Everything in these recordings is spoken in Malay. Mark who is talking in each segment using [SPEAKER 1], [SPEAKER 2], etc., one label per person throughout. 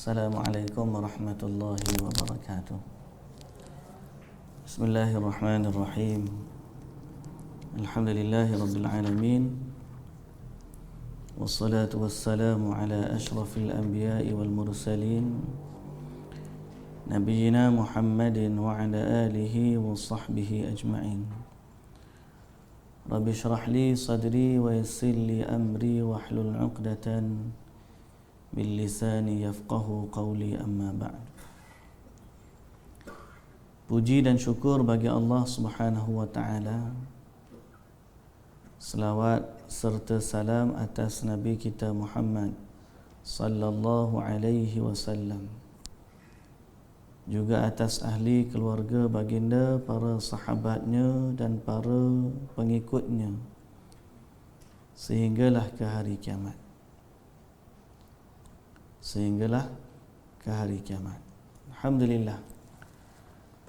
[SPEAKER 1] Assalamualaikum warahmatullahi wabarakatuh. Bismillahirrahmanirrahim. Alhamdulillahi rabbil alamin. Wassalatu wassalamu ala ashrafil anbiya'i wal mursalin Nabiyyina Muhammadin wa ala alihi wa sahbihi ajma'in. Rabbi shrah li sadri wa yassir li amri wa hlul 'uqdatan bil lisani yafqahu qawli, amma ba'd. Puji dan syukur bagi Allah Subhanahu wa taala. Selawat serta salam atas Nabi kita Muhammad sallallahu alaihi wasallam, juga atas ahli keluarga baginda, para sahabatnya dan para pengikutnya sehinggalah ke hari kiamat. Alhamdulillah,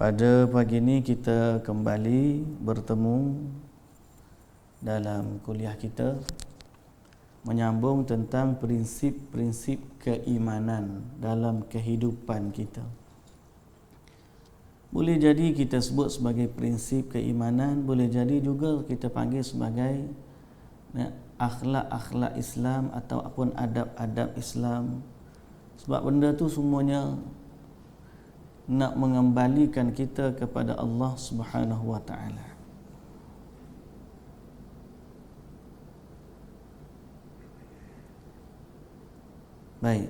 [SPEAKER 1] pada pagi ini kita kembali bertemu dalam kuliah kita menyambung tentang prinsip-prinsip keimanan dalam kehidupan kita. Boleh jadi kita sebut sebagai prinsip keimanan, boleh jadi juga kita panggil sebagai akhlak-akhlak Islam ataupun adab-adab Islam. Sebab benda tu semuanya nak mengembalikan kita kepada Allah Subhanahu wa taala. Baik.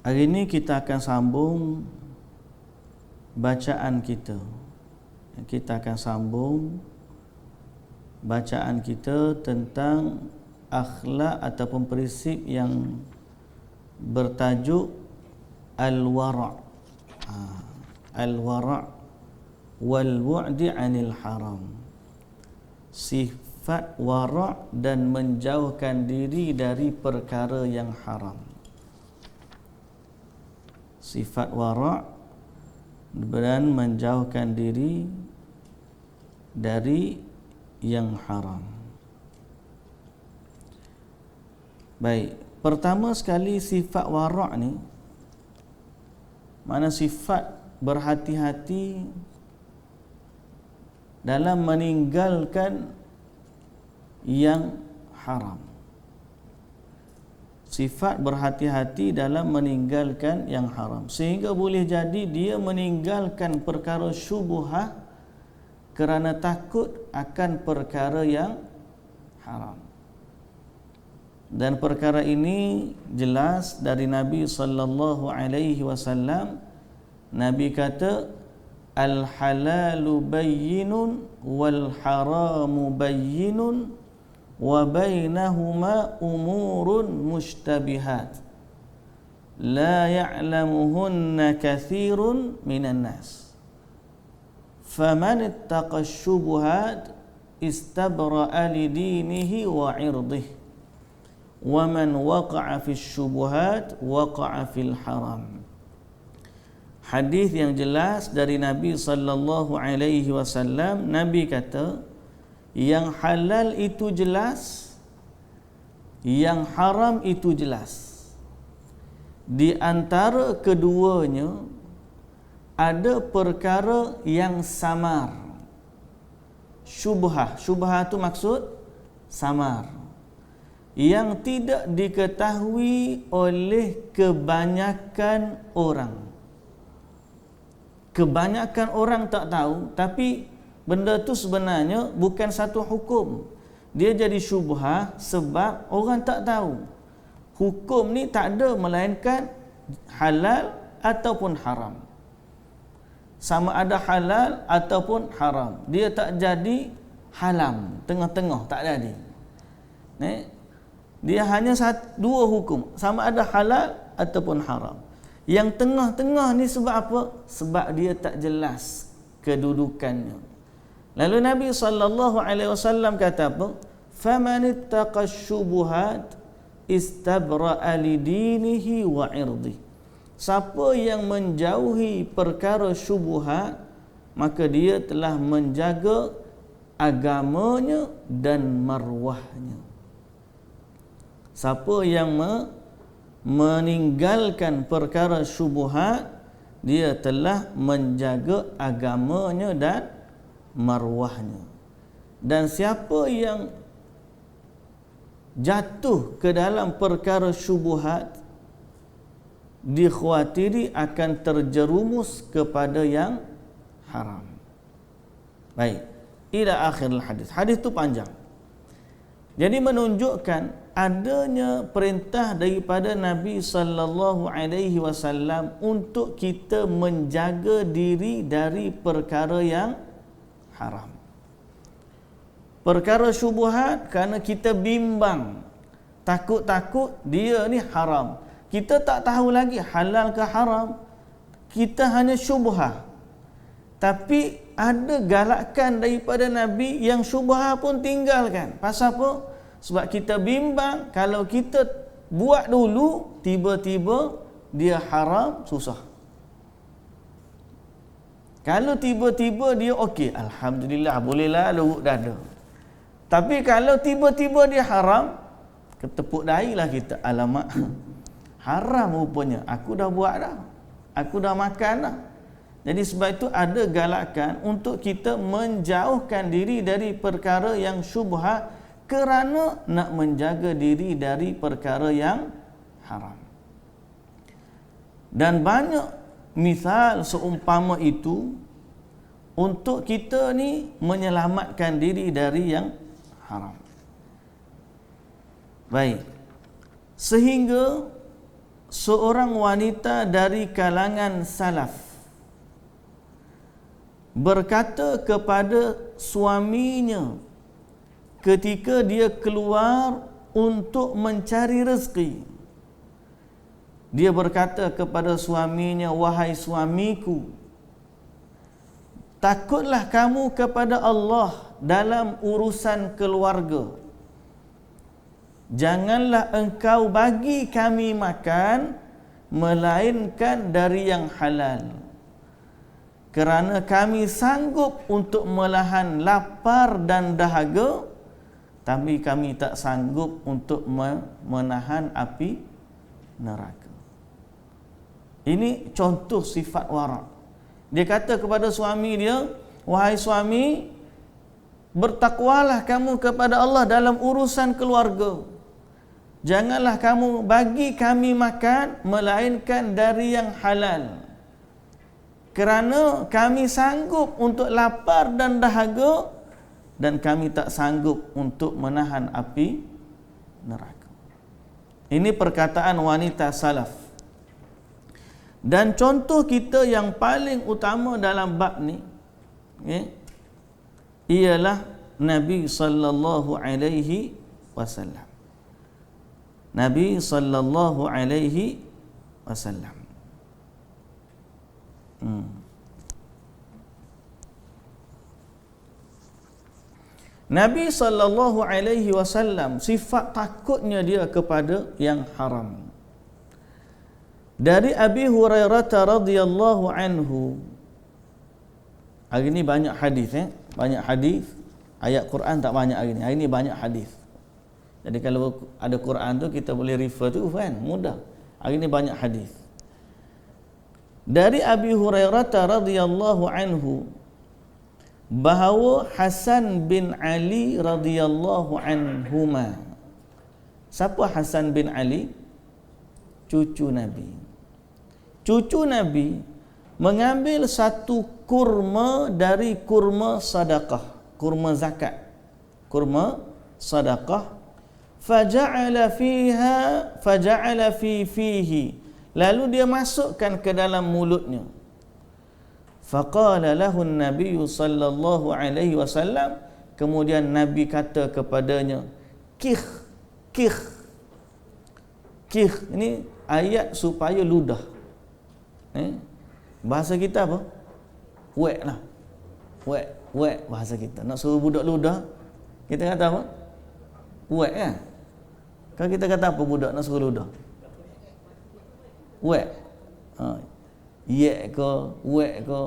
[SPEAKER 1] Hari ini kita akan sambung bacaan kita. Kita akan sambung bacaan kita tentang akhlak ataupun prinsip yang bertajuk al-wara'. Al-wara' wal bu'di 'anil haram. Sifat wara' dan menjauhkan diri dari perkara yang haram. Sifat wara' dan menjauhkan diri dari yang haram. Baik, pertama sekali sifat wara' ni mana sifat berhati-hati dalam meninggalkan yang haram. Sifat berhati-hati dalam meninggalkan yang haram, sehingga boleh jadi dia meninggalkan perkara syubhah kerana takut akan perkara yang haram. Dan perkara ini jelas dari Nabi sallallahu alaihi wasallam. Nabi kata, al halalu bayyinun wal haramu bayyinun wa bainahuma umurun mushtabihat la ya'lamuhunna katsirun minan nas faman ittaqa syubuhat istabra'a li dinihi wa 'irdihi wa man waqa'a fi syubuhat waqa'a fil haram. Hadis yang jelas dari Nabi sallallahu alaihi wasallam. Nabi kata, yang halal itu jelas, yang haram itu jelas. Di antara keduanya ada perkara yang samar. Syubhah itu maksud samar, yang tidak diketahui oleh kebanyakan orang. Kebanyakan orang tak tahu, tapi benda tu sebenarnya bukan satu hukum. Dia jadi syubhah sebab orang tak tahu. Hukum ni tak ada melainkan halal ataupun haram. Sama ada halal ataupun haram. Dia tak jadi halam, tengah-tengah, tak jadi. Dia hanya dua hukum, sama ada halal ataupun haram. Yang tengah-tengah ni sebab apa? Sebab dia tak jelas kedudukannya. Lalu Nabi SAW kata apa? فَمَنِ اتَّقَى الشُّبُهَاتِ istabra'a li dinihi wa 'irdihi. siapa yang menjauhi perkara syubhat, maka dia telah menjaga agamanya dan marwahnya. Siapa yang meninggalkan perkara syubhat, dia telah menjaga agamanya dan marwahnya. Dan siapa yang jatuh ke dalam perkara syubhat, dikhawatiri akan terjerumus kepada yang haram. Baik, ila akhir hadis. Hadis itu panjang. Jadi menunjukkan adanya perintah daripada Nabi sallallahu alaihi wasallam untuk kita menjaga diri dari perkara yang haram. Perkara syubhat kerana kita bimbang, takut-takut dia ni haram. Kita tak tahu lagi halal ke haram. Kita hanya syubhat. Tapi ada galakan daripada Nabi yang syubhat pun tinggalkan. Pasal apa? Sebab kita bimbang, kalau kita buat dulu, tiba-tiba dia haram, susah. Kalau tiba-tiba dia okey, alhamdulillah, bolehlah lurut dada. Tapi kalau tiba-tiba dia haram, ketepuk dahilah kita, alamak, haram rupanya, aku dah buat dah, aku dah makan dah. Jadi sebab itu ada galakan untuk kita menjauhkan diri dari perkara yang syubhat, kerana nak menjaga diri dari perkara yang haram. Dan banyak misal seumpama itu untuk kita ni menyelamatkan diri dari yang haram. Baik. Sehingga seorang wanita dari kalangan salaf berkata kepada suaminya ketika dia keluar untuk mencari rezeki. Dia berkata kepada suaminya, wahai suamiku, takutlah kamu kepada Allah dalam urusan keluarga. Janganlah engkau bagi kami makan melainkan dari yang halal. Kerana kami sanggup untuk melahan lapar dan dahaga, tapi kami tak sanggup untuk menahan api neraka. Ini contoh sifat wara'. Dia kata kepada suami dia, wahai suami, bertakwalah kamu kepada Allah dalam urusan keluarga. Janganlah kamu bagi kami makan melainkan dari yang halal. Kerana kami sanggup untuk lapar dan dahaga, dan kami tak sanggup untuk menahan api neraka. Ini perkataan wanita salaf. Dan contoh kita yang paling utama dalam bab ni, ialah Nabi sallallahu alaihi wasallam. Nabi sallallahu alaihi wasallam. Nabi sallallahu alaihi wasallam sifat takutnya dia kepada yang haram. Dari Abi Hurairah radhiyallahu anhu. Hari ni banyak hadis banyak hadis. Ayat Quran tak banyak hari ni. Hari ni banyak hadis. Jadi kalau ada Quran tu kita boleh refer tu kan, mudah. Hari ni banyak hadis. Dari Abi Hurairah radhiyallahu anhu bahawa Hasan bin Ali radhiyallahu anhuma. Siapa Hasan bin Ali? Cucu Nabi. Cucu Nabi mengambil satu kurma dari kurma sedekah, kurma zakat, kurma sedekah, faja'ala fihi, lalu dia masukkan ke dalam mulutnya. Faqala lahu an-nabiy sallallahu alaihi wasallam, kemudian Nabi kata kepadanya, kih. Ini ayat supaya ludah. Bahasa kita apa? Wek lah. Wek bahasa kita. Nak suruh budak ludah, kita kata apa? Wek kan? Kalau kita kata apa budak nak suruh ludah? Wek. Yek ke, wek ke,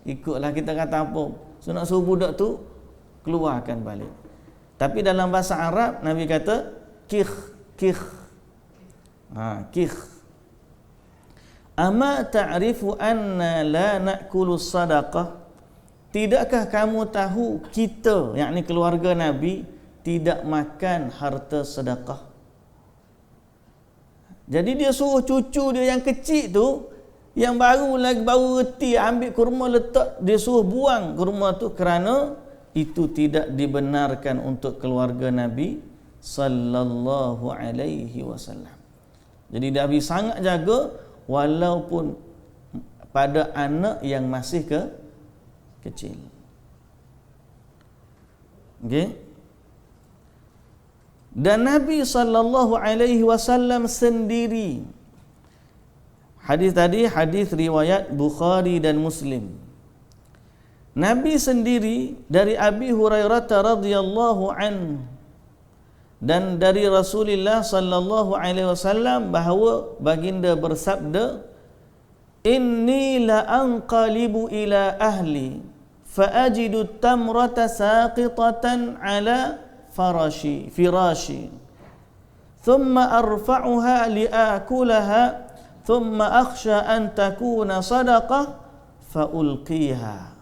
[SPEAKER 1] ikutlah kita kata apa. So nak suruh budak tu keluarkan balik. Tapi dalam bahasa Arab Nabi kata kikh. Kikh. Ama ta'rifu anna la na'kulu sadaqah? Tidakkah kamu tahu kita, yakni keluarga Nabi, tidak makan harta sedekah? Jadi dia suruh cucu dia yang kecil tu, yang baru reti ambil kurma letak, dia suruh buang kurma tu kerana itu tidak dibenarkan untuk keluarga Nabi sallallahu alaihi wasallam. Jadi Nabi sangat jaga walaupun pada anak yang masih kecil. Okey. Dan Nabi sallallahu alaihi wasallam sendiri, hadis tadi hadis riwayat Bukhari dan Muslim. Nabi sendiri dari Abi Hurairah radhiyallahu anhu dan dari Rasulullah sallallahu alaihi wasallam bahawa baginda bersabda, inni la anqalibu ila ahli fa ajidu tamrata saqitatan ala firashi thumma arfa'uha li'akulaha thumma akhsha an takuna sadaqah fa ulqiha.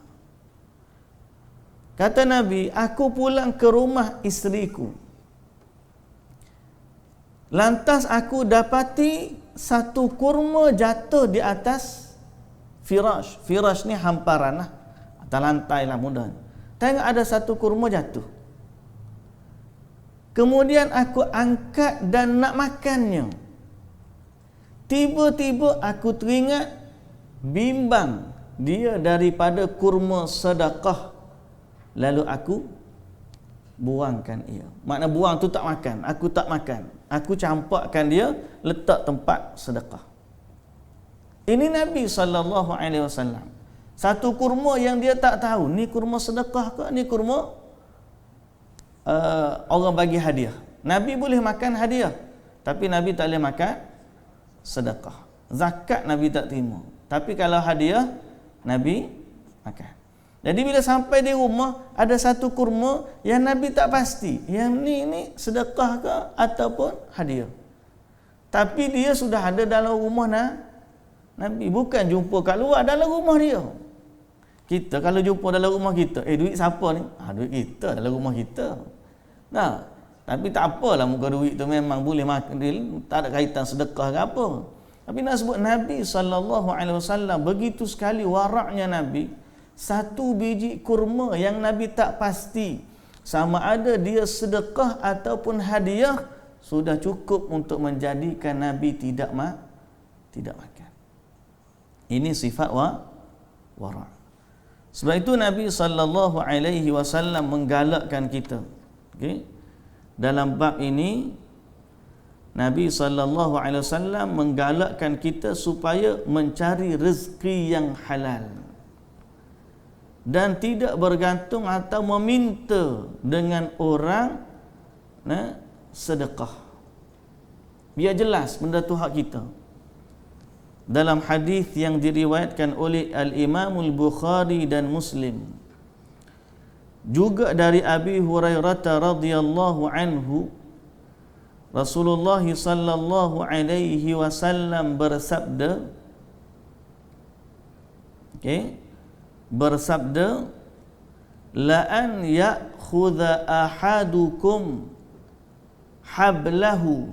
[SPEAKER 1] Kata Nabi, aku pulang ke rumah isteriku, lantas aku dapati satu kurma jatuh di atas firash. Firash ni hamparan lah, atas lantai lah mudah. Tengok ada satu kurma jatuh. Kemudian aku angkat dan nak makannya. Tiba-tiba aku teringat bimbang dia daripada kurma sedekah. Lalu aku buangkan ia. Makna buang tu tak makan. Aku tak makan. Aku campakkan dia, letak tempat sedekah. Ini Nabi SAW. Satu kurma yang dia tak tahu, ni kurma sedekah ke, ni kurma orang bagi hadiah. Nabi boleh makan hadiah, tapi Nabi tak boleh makan sedekah. Zakat Nabi tak terima, tapi kalau hadiah Nabi makan. Jadi bila sampai di rumah, ada satu kurma yang Nabi tak pasti, yang ni sedekah ke ataupun hadiah. Tapi dia sudah ada dalam rumah Nabi, bukan jumpa kat luar, dalam rumah dia. Kita kalau jumpa dalam rumah kita, duit siapa ni? Duit kita dalam rumah kita. Nah, tapi tak apalah muka duit tu memang boleh makan, tak ada kaitan sedekah ke apa. Tapi nak sebut Nabi SAW begitu sekali waraknya Nabi. Satu biji kurma yang Nabi tak pasti sama ada dia sedekah ataupun hadiah, sudah cukup untuk menjadikan Nabi tidak makan. Ini sifat warak. Sebab itu Nabi SAW menggalakkan kita. Okay? Dalam bab ini Nabi SAW menggalakkan kita supaya mencari rezeki yang halal dan tidak bergantung atau meminta dengan orang sedekah. Biar jelas benda tu hak kita. Dalam hadis yang diriwayatkan oleh Al-Imam Al-Bukhari dan Muslim, juga dari Abi Hurairah radhiyallahu anhu, Rasulullah sallallahu alaihi wasallam bersabda, bersabda, la an ya'khudha ahadukum hablahu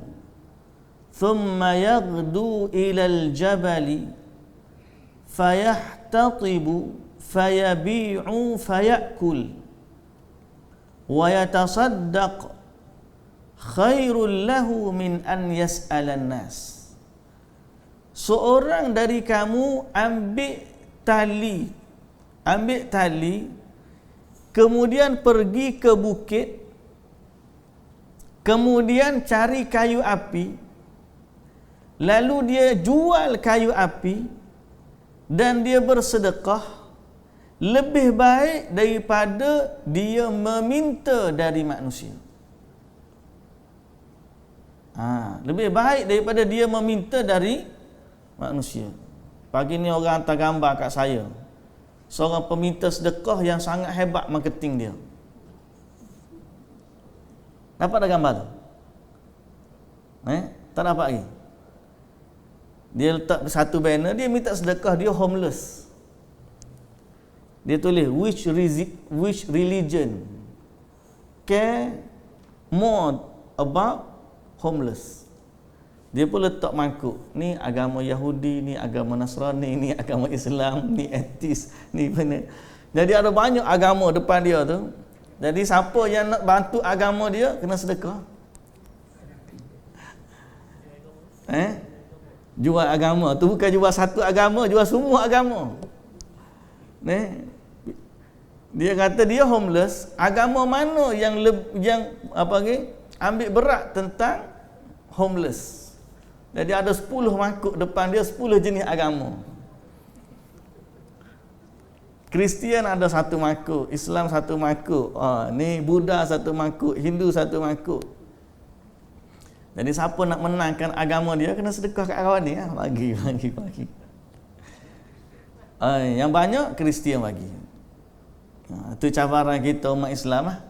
[SPEAKER 1] thumma yaghdu ila al-jabali fayahtatibu fayabi'u fayakul wa yatasaddaq khairul lahu min an yas'alan nas. Seorang dari kamu ambil tali, kemudian pergi ke bukit, kemudian cari kayu api, lalu dia jual kayu api dan dia bersedekah, lebih baik daripada dia meminta dari manusia. Lebih baik daripada dia meminta dari manusia. Pagi ni orang hantar gambar kat saya. Seorang peminta sedekah yang sangat hebat marketing dia. Dapat dah gambar tu? Tak dapat lagi. Dia letak satu banner, dia minta sedekah, dia homeless. Dia tulis, which religion care more about homeless? Dia pun letak mangkuk, ni agama Yahudi, ni agama Nasrani, ni agama Islam, ni etis, ni mana. Jadi ada banyak agama depan dia tu. Jadi siapa yang nak bantu agama dia kena sedekah. Jual agama tu bukan jual satu agama, jual semua agama. Dia kata dia homeless, agama mana yang ambil berat tentang homeless. Jadi ada 10 mangkuk depan dia, 10 jenis agama. Kristian ada satu mangkuk, Islam satu mangkuk, ni Buddha satu mangkuk, Hindu satu mangkuk. Jadi siapa nak menangkan agama dia kena sedekah kat kawan ni, bagi. Yang banyak Kristian bagi. Itu cabaran kita umat Islam lah.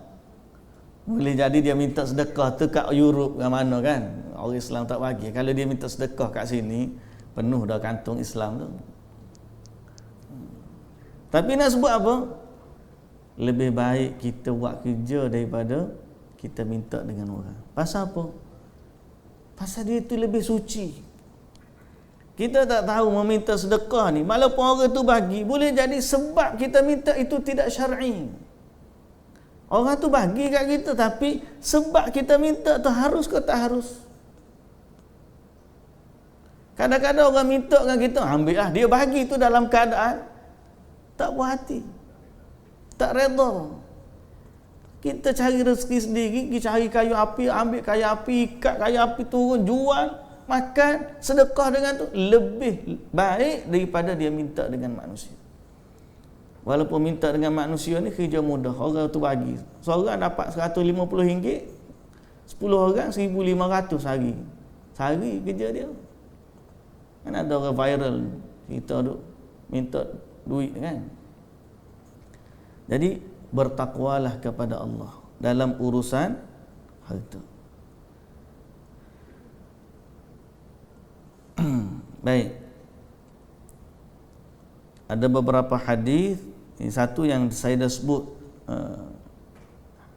[SPEAKER 1] Boleh jadi dia minta sedekah tu kat Europe ke mana kan, orang Islam tak bagi. Kalau dia minta sedekah kat sini, penuh dah kantung Islam tu. Tapi nak sebut apa? Lebih baik kita buat kerja daripada kita minta dengan orang. Pasal apa? Pasal dia tu lebih suci. Kita tak tahu meminta sedekah ni, walaupun orang tu bagi, boleh jadi sebab kita minta itu tidak syar'i. Orang tu bagi kat kita, tapi sebab kita minta tu harus ke tak harus? Kadang-kadang orang minta kat kita, ambil lah. Dia bagi tu dalam keadaan tak puas hati, tak redha. Kita cari rezeki sendiri, kita cari kayu api, ambil kayu api, ikat kayu api, turun, jual, makan, sedekah dengan tu lebih baik daripada dia minta dengan manusia. Walaupun minta dengan manusia ni kerja mudah, orang tu bagi. Seorang dapat RM150, 10 orang RM1,500 sehari. Sehari kerja dia. Kan ada orang viral, kita duk minta duit kan. Jadi bertakwalah kepada Allah dalam urusan harta. Baik. Ada beberapa hadis. Ini satu yang saya dah sebut,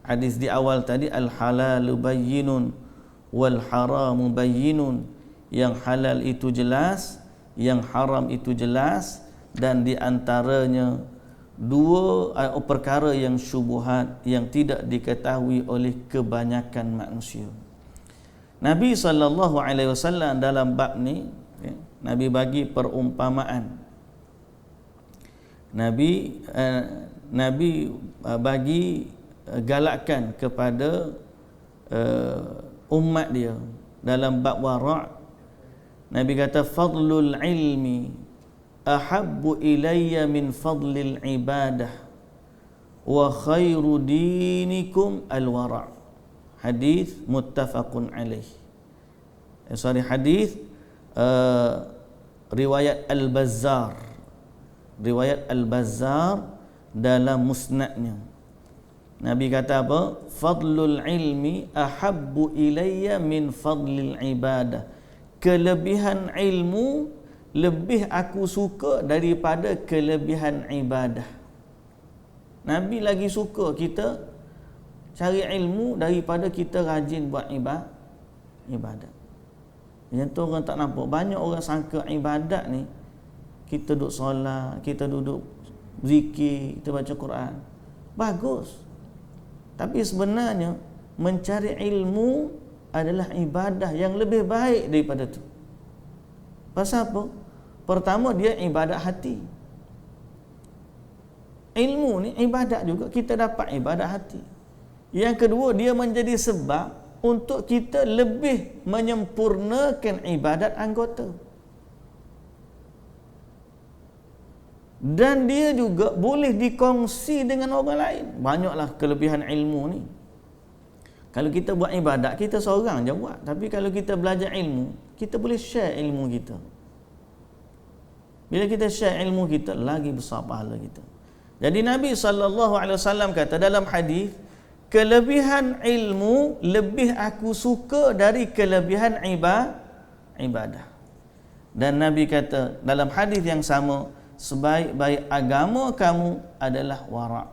[SPEAKER 1] hadis di awal tadi, al-halalu bayyinun wal haramu bayyinun. Yang halal itu jelas, yang haram itu jelas, dan di antaranya dua perkara yang syubhat yang tidak diketahui oleh kebanyakan manusia. Nabi SAW dalam bab ni, Nabi bagi perumpamaan. Nabi bagi galakkan kepada umat dia dalam bab wara'. Nabi kata, fadlul ilmi ahabbu ilayya min fadlil ibadah wa khairu dinikum al-wara'. Hadis muttafaqun alaih. Hadis riwayat Al-Bazzar. Riwayat Al-Bazzar dalam musnadnya. Nabi kata apa? Fadlul ilmi ahabbu ilayya min fadlil ibadah. Kelebihan ilmu lebih aku suka daripada kelebihan ibadah. Nabi lagi suka kita cari ilmu daripada kita rajin buat ibadat. Yang tu orang tak nampak. Banyak orang sangka ibadat ni, kita duduk solat, kita duduk zikir, kita baca Quran. Bagus. Tapi sebenarnya mencari ilmu adalah ibadah yang lebih baik daripada tu. Pasal apa? Pertama, dia ibadat hati. Ilmu ni ibadat juga, kita dapat ibadat hati. Yang kedua, dia menjadi sebab untuk kita lebih menyempurnakan ibadat anggota. Dan dia juga boleh dikongsi dengan orang lain. Banyaklah kelebihan ilmu ni. Kalau kita buat ibadat, kita seorang je buat. Tapi kalau kita belajar ilmu, kita boleh share ilmu kita. Bila kita share ilmu kita, lagi besar pahala kita. Jadi Nabi SAW kata dalam hadis, kelebihan ilmu lebih aku suka dari kelebihan ibadah. Dan Nabi kata dalam hadis yang sama, sebaik-baik agama kamu adalah wara'.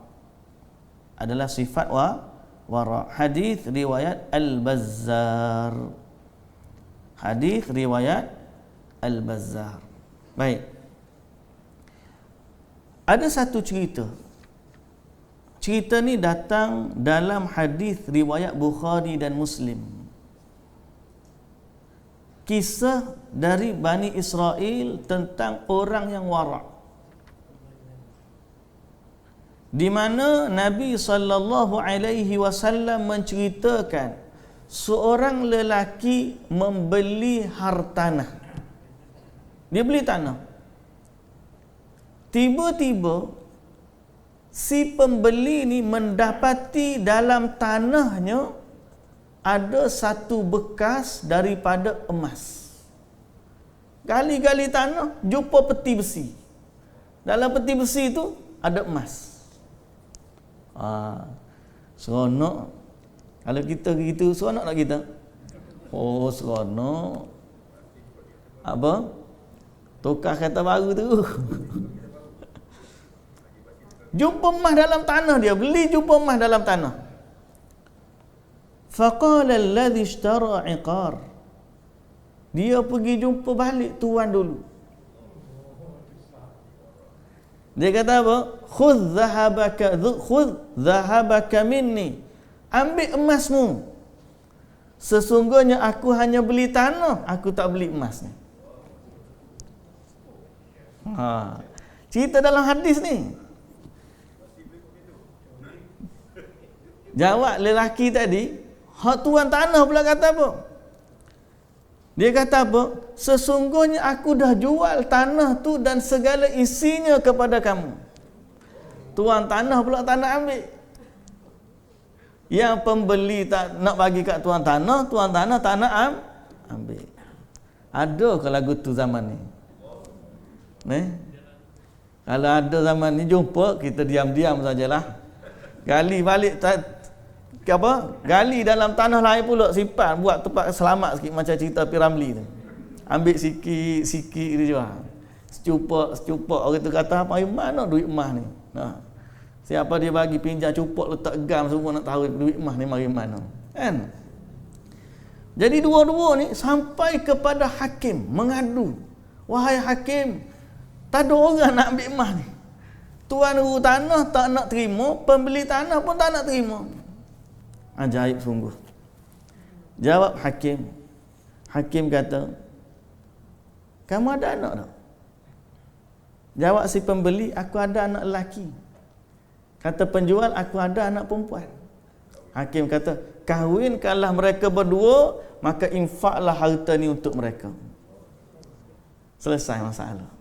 [SPEAKER 1] Adalah sifat wara'. Hadis riwayat Al-Bazzar. Hadis riwayat Al-Bazzar. Baik. Ada satu cerita. Cerita ni datang dalam hadis riwayat Bukhari dan Muslim. Kisah dari Bani Israel tentang orang yang wara'. Di mana Nabi SAW menceritakan seorang lelaki membeli hartanah. Dia beli tanah. Tiba-tiba si pembeli ni mendapati dalam tanahnya ada satu bekas daripada emas. Gali-gali tanah, jumpa peti besi. Dalam peti besi itu ada emas. Seronok. Kalau kita gitu, seronok tak kita? Oh, seronok. Apa? Tukar kereta baru tu. Jumpa emas dalam tanah dia, beli jumpa emas dalam tanah. Faqala alladhi ishtara 'iqar. Dia pergi jumpa balik tuan dulu. Dia kata apa? Khudh dhahabaka minni. Ambil emasmu. Sesungguhnya aku hanya beli tanah, aku tak beli emas ni. Cerita dalam hadis ni. Jawab lelaki tadi, hak tuan tanah pula kata apa? Dia kata apa? Sesungguhnya aku dah jual tanah tu dan segala isinya kepada kamu. Tuan tanah pula tak nak ambil. Yang pembeli tak nak bagi kat tuan tanah tak nak ambil. Ada ke lagu tu zaman ni? Kalau ada zaman ni jumpa, kita diam-diam sajalah. Gali balik gali dalam tanah lain pula, simpan, buat tempat selamat sikit, macam cerita Piramli tu. Ambil sikit dia jual. Secupak orang tu kata, "Mari mana duit emas ni?" Siapa dia bagi pinjam cupak letak gam, semua nak tahu duit emas ni mari mana. Kan? Jadi dua-dua ni sampai kepada hakim mengadu. "Wahai hakim, tak ada orang nak ambil emas ni. Tuan guru tanah tak nak terima, pembeli tanah pun tak nak terima." Ajaib sungguh. Jawab hakim. Hakim kata, "Kamu ada anak tak?" Jawab si pembeli, "Aku ada anak lelaki." Kata penjual, "Aku ada anak perempuan." Hakim kata, "Kahwinkanlah mereka berdua, maka infaklah harta ni untuk mereka." Selesai masalah.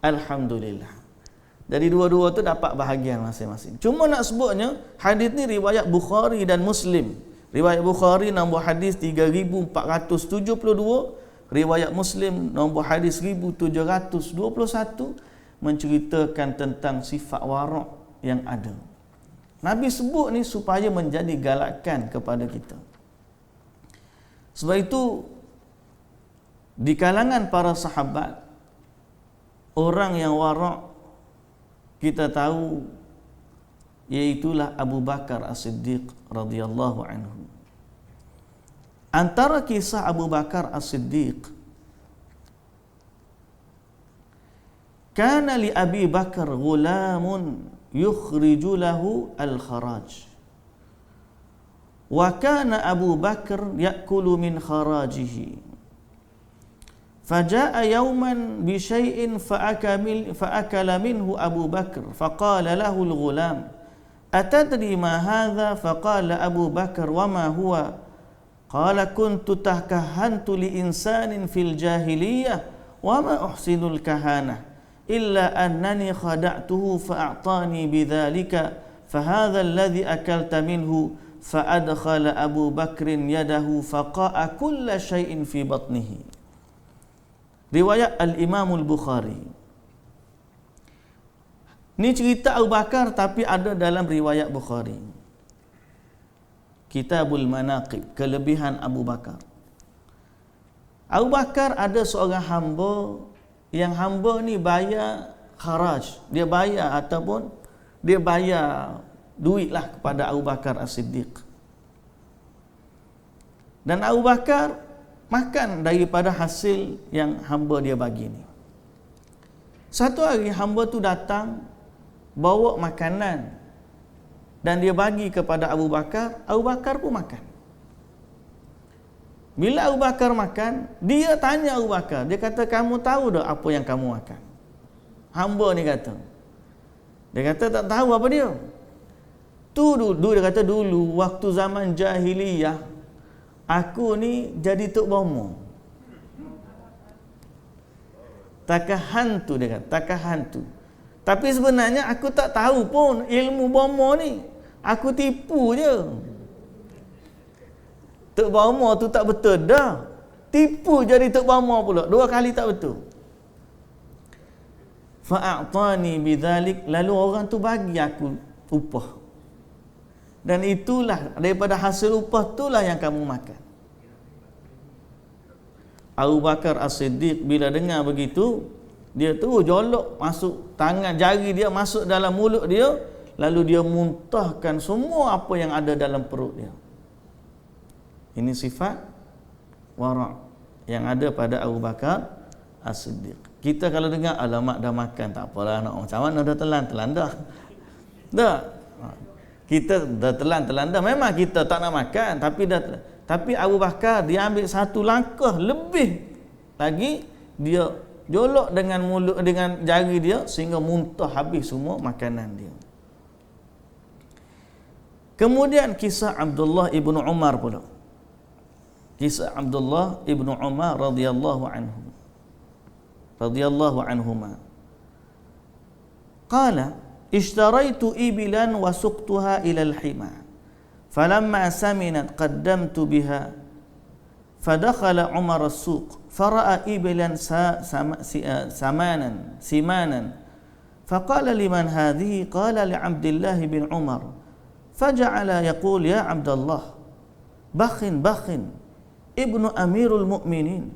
[SPEAKER 1] Alhamdulillah. Jadi dua-dua tu dapat bahagian masing-masing. Cuma nak sebutnya, hadis ni riwayat Bukhari dan Muslim. Riwayat Bukhari nombor hadis 3472, riwayat Muslim nombor hadis 1721 menceritakan tentang sifat wara' yang ada. Nabi sebut ni supaya menjadi galakan kepada kita. Sebab itu di kalangan para sahabat, orang yang wara' kita tahu iaitulah Abu Bakar As-Siddiq radhiyallahu anhu. Antara kisah Abu Bakar As-Siddiq, kana li Abi Bakar ghulamun yukhriju lahu al-kharaj, wa kana Abu Bakar ya'kulu min kharajihi. فجاء يوما بشيء فأكل منه أبو بكر فقال له الغلام أتدري ما هذا؟ فقال أبو بكر وما هو؟ قال كنت تكهنت لإنسان في الجاهلية وما أحسن الكهانة إلا أنني خدعته فأعطاني بذلك فهذا الذي أكلت منه. فأدخل أبو بكر يده فقاء كل شيء في بطنه. Riwayat Al-Imam Al-Bukhari. Ni cerita Abu Bakar tapi ada dalam riwayat Bukhari. Kitabul Manaqib, kelebihan Abu Bakar. Abu Bakar ada seorang hamba, yang hamba ni bayar kharaj, dia bayar ataupun dia bayar duit lah kepada Abu Bakar As-Siddiq. Dan Abu Bakar makan daripada hasil yang hamba dia bagi ni. Satu hari hamba tu datang bawa makanan dan dia bagi kepada Abu Bakar, Abu Bakar pun makan. Bila Abu Bakar makan, dia tanya Abu Bakar, dia kata, kamu tahu tak apa yang kamu makan? Hamba ni kata. Dia kata tak tahu apa dia. Dia kata dulu waktu zaman jahiliyah aku ni jadi tok bomo. Takah hantu dia kata, takah hantu. Tapi sebenarnya aku tak tahu pun ilmu bomo ni. Aku tipu je. Tok bomo tu tak betul dah. Tipu jadi tok bomo pula. 2 kali tak betul. Fa'atani bidzalik, lalu orang tu bagi aku upah. Dan itulah daripada hasil upah itulah yang kamu makan. Abu Bakar As-Siddiq bila dengar begitu, dia tu jolok masuk tangan jari dia masuk dalam mulut dia, lalu dia muntahkan semua apa yang ada dalam perut dia. Ini sifat wara' yang ada pada Abu Bakar As-Siddiq. Kita kalau dengar alamak dah makan, tak apalah nak macam mana, dah telan dah. Dah. Kita dah telan dah. Memang kita tak nak makan, tapi Abu Bakar dia ambil satu langkah lebih lagi, dia jolok dengan mulut dengan jari dia sehingga muntah habis semua makanan dia. Kemudian kisah Abdullah ibnu Umar pula. Kisah Abdullah ibnu Umar radhiyallahu anhuma. Qala ishtaraitu ibilan wa suqtuha ila al-hima. Falamma saminat qaddamtu biha. Fadakhala Umar as-suq fara'a ibilan simanan. Faqala liman hadhihi? Qala li Abdullah bin Umar. Faja'ala yaqul ya Abdullah bakhin ibnu amirul mu'minin.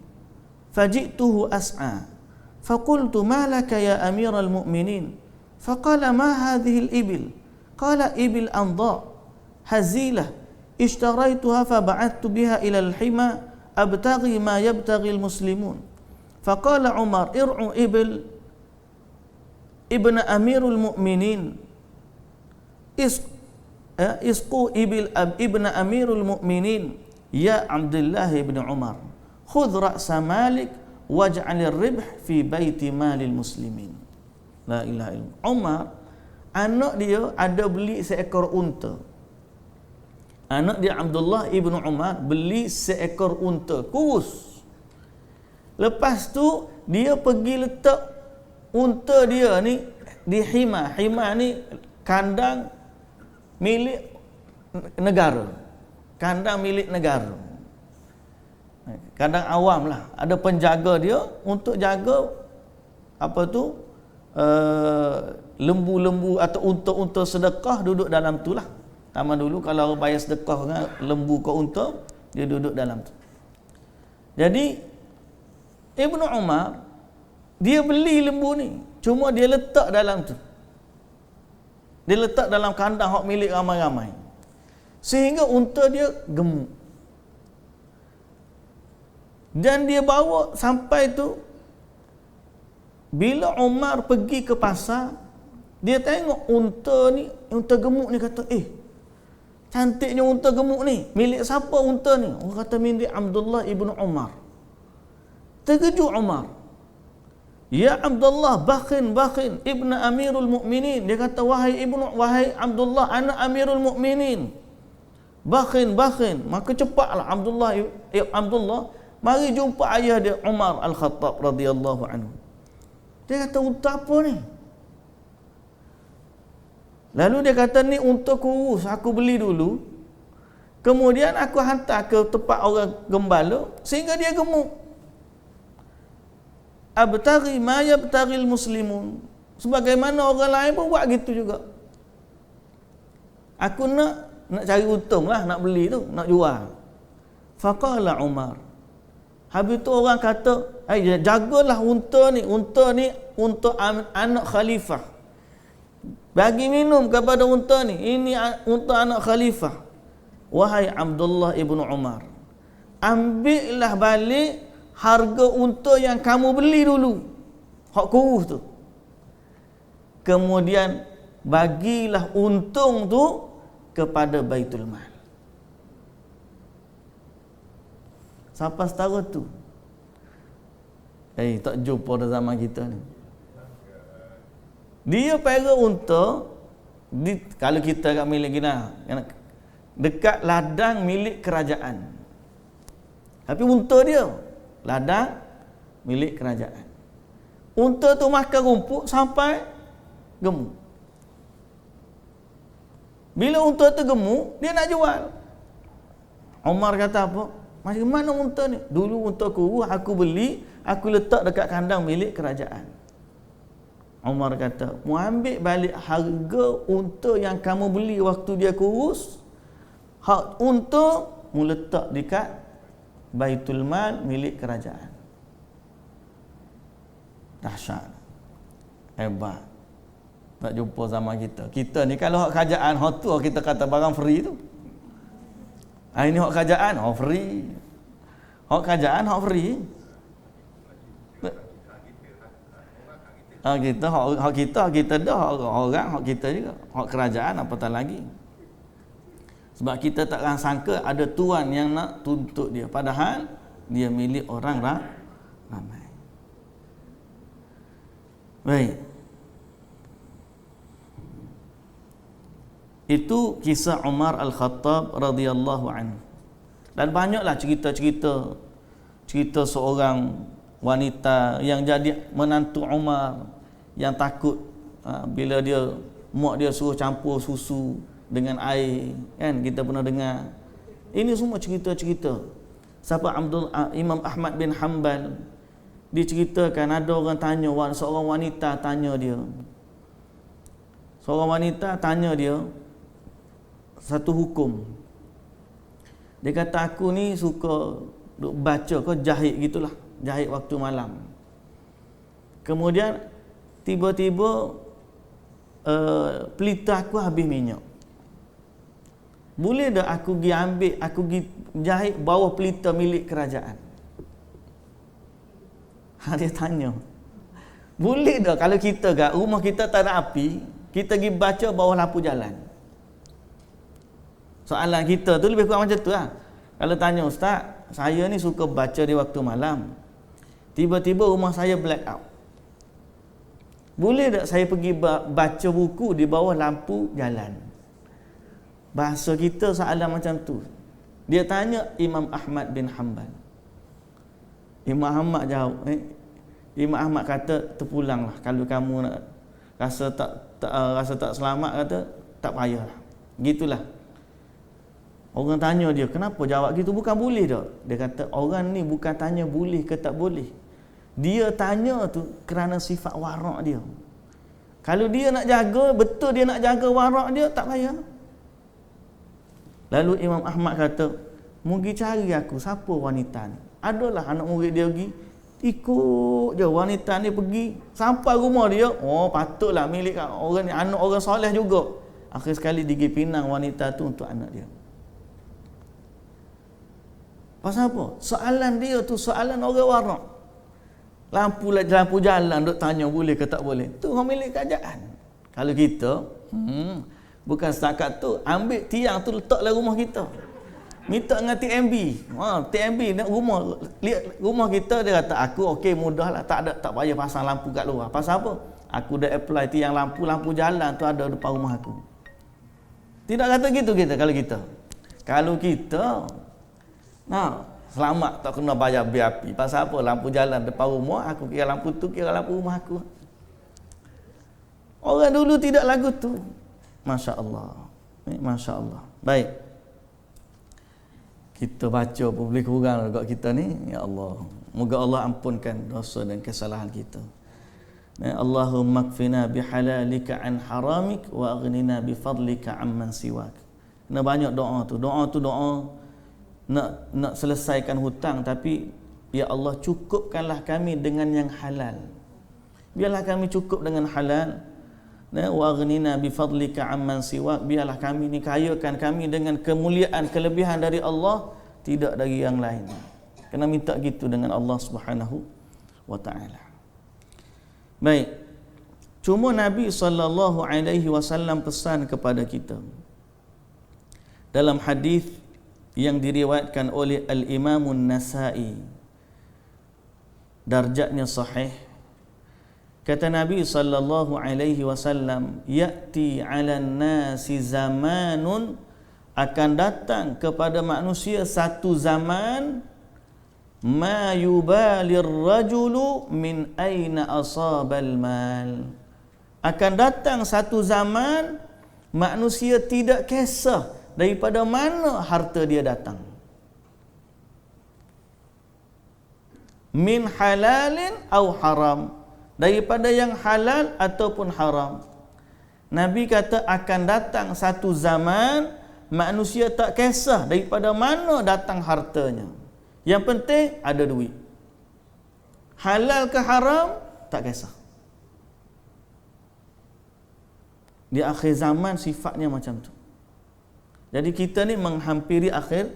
[SPEAKER 1] Faji'tuhu as'a. فقلت ما لك يا أمير المؤمنين؟ فقال ما هذه الإبل؟ قال إبل أنضاء هزيلة اشتريتها فبعثت بها إلى الحمى أبتغي ما يبتغي المسلمون. فقال عمر ارعوا إبل ابن أمير المؤمنين اسقوا إبل ابن أمير المؤمنين يا عبد الله بن عمر خذ رأس مالك waj'alir ribh fi baiti malil muslimin. La ilaha illallah. Umar, anak dia ada beli seekor unta. Anak dia Abdullah ibnu Umar beli seekor unta kurus. Lepas tu dia pergi letak unta dia ni di hima. Hima ni kandang milik negara. Kandang milik negara. Kadang awam lah, ada penjaga dia untuk jaga apa tu lembu-lembu atau unta-unta sedekah duduk dalam tu lah. Taman dulu kalau bayar sedekah dengan lembu ke unta, dia duduk dalam tu. Jadi Ibnu Umar dia beli lembu ni, cuma dia letak dalam tu. Dia letak dalam kandang hak milik ramai-ramai. Sehingga unta dia gemuk. Dan dia bawa sampai tu, bila Umar pergi ke pasar, dia tengok unta ni, unta gemuk ni, kata cantiknya unta gemuk ni, milik siapa unta ni? Orang kata milik Abdullah ibnu Umar. Terkejut Umar. Ya Abdullah bakhin ibnu amirul mu'minin. Dia kata wahai Abdullah anak amirul mu'minin, bakhin. Maka cepatlah Abdullah mari jumpa ayah dia Umar Al-Khattab radhiyallahu anhu. Dia kata unta apa ni? Lalu dia kata ni unta kurus, aku beli dulu. Kemudian aku hantar ke tempat orang gembala sehingga dia gemuk. abtaghi ma yabtaghil muslimun. Sebagaimana orang lain pun buat gitu juga. Aku nak cari untung lah, nak beli tu, nak jual. Faqala Umar. Habis tu orang kata, jagalah unta ni unta anak khalifah. Bagi minum kepada unta ni, ini unta anak khalifah. Wahai Abdullah ibnu Umar, ambillah balik harga unta yang kamu beli dulu, hak kurus tu. Kemudian bagilah untung tu kepada Baitul Mal. Siapa setara tu? Tak jumpa dah zaman kita ni. Dia pera unta kalau kita kat milik kita dekat ladang milik kerajaan. Tapi unta dia ladang milik kerajaan. Unta tu makan rumput sampai gemuk. Bila unta tu gemuk, dia nak jual. Umar kata apa? Macam mana unta ni? Dulu unta aku beli, aku letak dekat kandang milik kerajaan. Umar kata, mu ambil balik harga unta yang kamu beli waktu dia kurus, hak unta mu letak dekat Baitul Mal milik kerajaan. Dahsyat. Hebat. Tak jumpa zaman kita. Kita ni kalau hak kerajaan, hak tu kita kata barang free tu. Ini hak kerajaan, hak free. Hak kerajaan, hak free. Hak kita dah, hak orang, hak kita juga. Hak kerajaan apatah lagi. Sebab kita takkan sangka ada tuan yang nak tuntut dia. Padahal dia milik orang ramai. Baik. Itu kisah Umar Al-Khattab radhiyallahu anhu. Dan banyaklah cerita seorang wanita yang jadi menantu Umar yang takut bila mak dia suruh campur susu dengan air, kan kita pernah dengar. Ini semua cerita-cerita. Siapa Imam Ahmad bin Hanbal diceritakan ada orang tanya, seorang wanita tanya dia. Seorang wanita tanya dia satu hukum. Dia kata, aku ni suka baca kau jahit gitulah, jahit waktu malam. Kemudian tiba-tiba pelita aku habis minyak. Boleh tak aku pergi jahit bawah pelita milik kerajaan? Dia tanya. Boleh tak kalau kita kat rumah kita tak ada api, kita pergi baca bawah lampu jalan? Soalan kita tu lebih kurang macam tu lah. Kalau tanya, ustaz, saya ni suka baca di waktu malam, tiba-tiba rumah saya black out, boleh tak saya pergi baca buku di bawah lampu jalan? Bahasa kita soalan macam tu. Dia tanya Imam Ahmad bin Hanbal. Imam Ahmad jawab, Imam Ahmad kata, terpulanglah kalau kamu nak rasa tak selamat, kata tak payahlah. Gitulah. Orang tanya dia, kenapa jawab gitu? Bukan boleh tak? Dia kata, orang ni bukan tanya boleh ke tak boleh. Dia tanya tu kerana sifat warak dia. Kalau dia nak jaga, betul dia nak jaga warak dia, tak payah. Lalu Imam Ahmad kata, pergi cari aku, siapa wanita ni? Adalah anak murid dia pergi, ikut je wanita ni pergi. Sampai rumah dia, patutlah milik orang ni, anak orang soleh juga. Akhir sekali digipinang wanita tu untuk anak dia. Pasal apa? Soalan dia tu soalan orang warak. Lampu jalan duk tanya boleh ke tak boleh. Tu orang milik kerajaan. Kalau kita bukan setakat tu, ambil tiang tu letaklah rumah kita. Minta dengan TMB. TMB nak rumah kita, dia kata aku okey mudahlah, tak payah pasang lampu kat luar. Pasal apa? Aku dah apply tiang lampu jalan tu ada depan rumah aku. Tidak kata gitu kita kalau kita. Kalau kita selamat tak kena bayar bil api. Pasal apa? Lampu jalan depan rumah, aku kira lampu tu kira lampu rumah aku. Orang dulu tidak lagu tu. Masya Allah. Masya Allah. Baik. Kita baca pun boleh kurang dekat kita ni. Ya Allah, moga Allah ampunkan dosa dan kesalahan kita. Allahumma kfina bihalalika an haramik wa aghnina bifadlika amman siwak. Kena banyak doa tu. Doa tu doa nak selesaikan hutang, tapi ya Allah, cukupkanlah kami dengan yang halal. Biarlah kami cukup dengan halal. Wa aghnina bifadlika amman siwak. Biarlah kami ni kayakan kami dengan kemuliaan, kelebihan dari Allah, tidak dari yang lain. Kena minta gitu dengan Allah Subhanahu wa taala. Baik. Cuma Nabi SAW pesan kepada kita dalam hadis yang diriwayatkan oleh Al-Imam An-Nasa'i, darjatnya sahih. Kata Nabi SAW, ya'ti 'alan nasi zamanun, akan datang kepada manusia satu zaman, ma yubalir rajulu min aina asabal mal. Akan datang satu zaman manusia tidak kisah daripada mana harta dia datang. Min halalin au haram, daripada yang halal ataupun haram. Nabi kata akan datang satu zaman manusia tak kisah daripada mana datang hartanya. Yang penting ada duit. Halal ke haram tak kisah. Di akhir zaman sifatnya macam tu. Jadi kita ni menghampiri akhir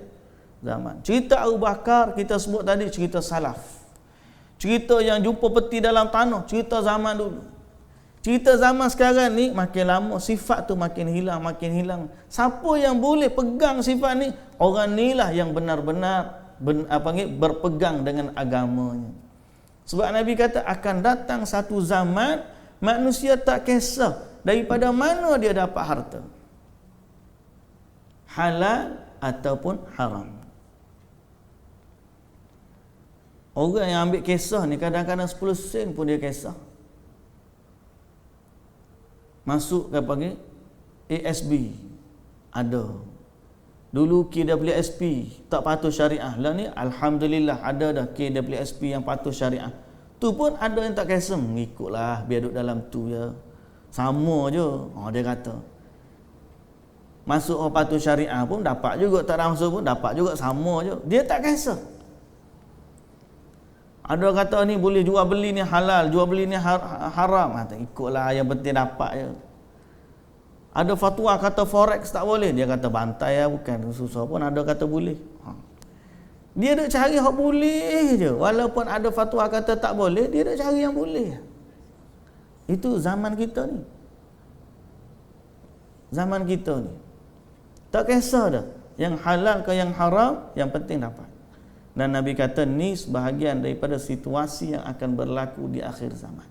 [SPEAKER 1] zaman. Cerita Abu Bakar kita sebut tadi, cerita salaf. Cerita yang jumpa peti dalam tanah, cerita zaman dulu. Cerita zaman sekarang ni makin lama sifat tu makin hilang. Siapa yang boleh pegang sifat ni? Orang ni lah yang benar-benar berpegang dengan agamanya. Sebab Nabi kata akan datang satu zaman manusia tak kisah daripada mana dia dapat harta, halal ataupun haram. Orang yang ambil kisah ni kadang-kadang 10 sen pun dia kisah. Masuk ke panggil ASB ada. Dulu KWSP tak patuh syariah. Lah ni alhamdulillah ada dah KWSP yang patuh syariah. Tu pun ada yang tak kisah, ikutlah biar duduk dalam tu je. Sama je. Dia kata. Masuk orang patuh syariah pun dapat juga, tak masuk pun dapat juga, sama je. Dia tak kisah. Ada orang kata ni boleh jual beli ni halal, jual beli ni haram. Ikutlah, yang penting dapat je. Ada fatwa kata forex tak boleh, dia kata bantai lah, bukan susah pun. Ada kata boleh. Dia nak cari yang boleh je. Walaupun ada fatwa kata tak boleh, dia nak cari yang boleh. Itu zaman kita ni. Zaman kita ni. Tak kisah dah. Yang halal ke yang haram, yang penting dapat. Dan Nabi kata ni sebahagian daripada situasi yang akan berlaku di akhir zaman.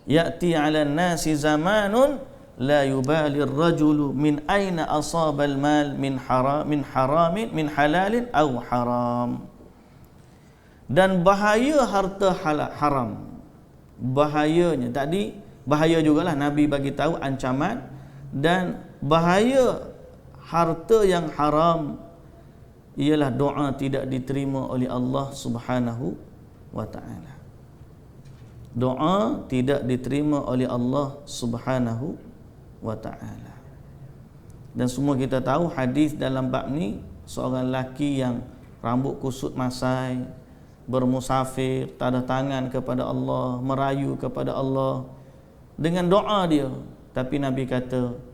[SPEAKER 1] Ya'ti 'alan nasi zamanun la yubali ar-rajulu min aina asaba al-mal min haramin min halalin aw haram. Dan bahaya harta haram. Bahayanya tadi bahaya jugalah Nabi bagi tahu ancaman, dan bahaya harta yang haram ialah doa tidak diterima oleh Allah Subhanahu wa taala. Doa tidak diterima oleh Allah Subhanahu wa taala. Dan semua kita tahu hadis dalam bab ni, seorang lelaki yang rambut kusut masai, bermusafir, tanda tangan kepada Allah, merayu kepada Allah dengan doa dia, tapi Nabi kata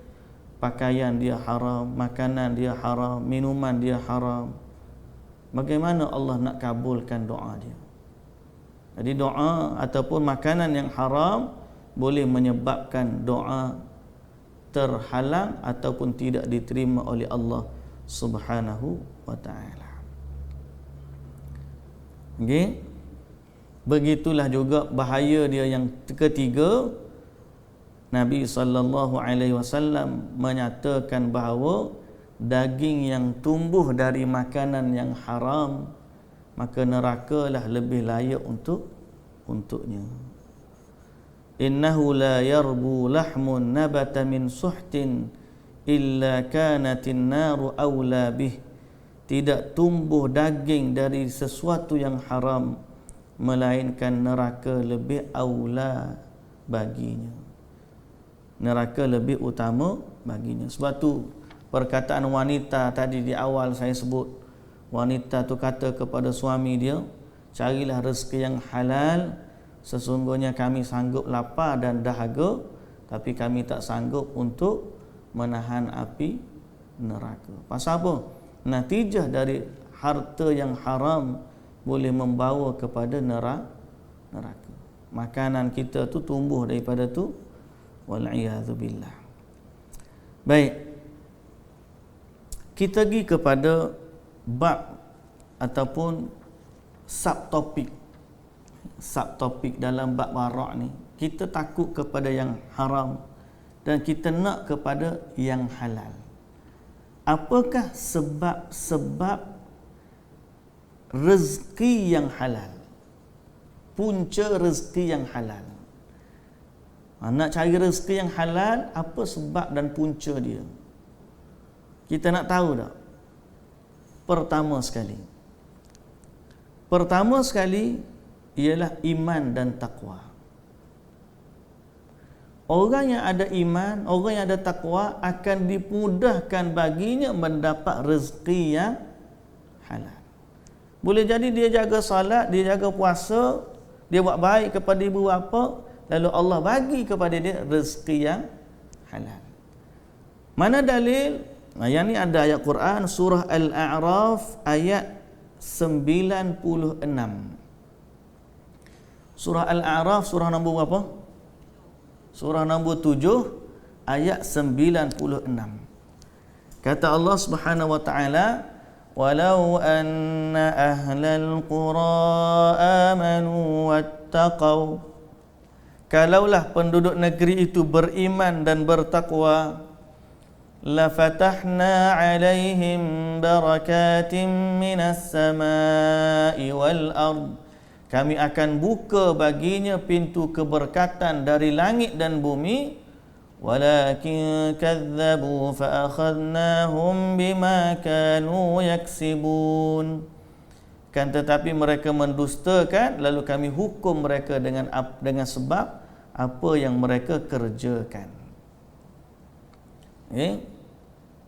[SPEAKER 1] pakaian dia haram, makanan dia haram, minuman dia haram. Bagaimana Allah nak kabulkan doa dia? Jadi doa ataupun makanan yang haram boleh menyebabkan doa terhalang ataupun tidak diterima oleh Allah Subhanahu wa taala. Okey. Begitulah juga bahaya dia yang ketiga. Nabi SAW menyatakan bahawa daging yang tumbuh dari makanan yang haram, maka nerakalah lebih layak untuknya. Innahu la yarbu lahmun nabata min suhtin illa kanatin naru aula bih, tidak tumbuh daging dari sesuatu yang haram melainkan neraka lebih aula baginya, neraka lebih utama baginya. Sebab tu perkataan wanita tadi di awal saya sebut, wanita tu kata kepada suami dia, carilah rezeki yang halal, sesungguhnya kami sanggup lapar dan dahaga, tapi kami tak sanggup untuk menahan api neraka. Pasal apa? Natijah dari harta yang haram boleh membawa kepada neraka. Makanan kita tu tumbuh daripada tu, wal'iyadzubillah. Baik, kita pergi kepada bab ataupun subtopik dalam bab warak ni. Kita takut kepada yang haram dan kita nak kepada yang halal. Apakah sebab-sebab rezeki yang halal? Punca rezeki yang halal. Nak cari rezeki yang halal, apa sebab dan punca dia? Kita nak tahu tak? Pertama sekali ialah iman dan takwa. Orang yang ada iman, orang yang ada takwa akan dimudahkan baginya mendapat rezeki yang halal. Boleh jadi dia jaga salat, dia jaga puasa, dia buat baik kepada ibu bapa, lalu Allah bagi kepada dia rezeki yang halal. Mana dalil? Yang ni ada ayat Quran surah Al-A'raf ayat 96. Surah Al-A'raf surah nombor berapa? Surah nombor 7 ayat 96. Kata Allah Subhanahu wa taala, "Walau anna ahlal qura amanu wattaqau." Kalaulah penduduk negeri itu beriman dan bertakwa, la fatahna 'alaihim barakatim minas samai wal ard. Kami akan buka baginya pintu keberkatan dari langit dan bumi. Walakin kadzabu fa akhadnahum bima kanu yaksibun. Kan tetapi mereka mendustakan, lalu kami hukum mereka dengan sebab apa yang mereka kerjakan.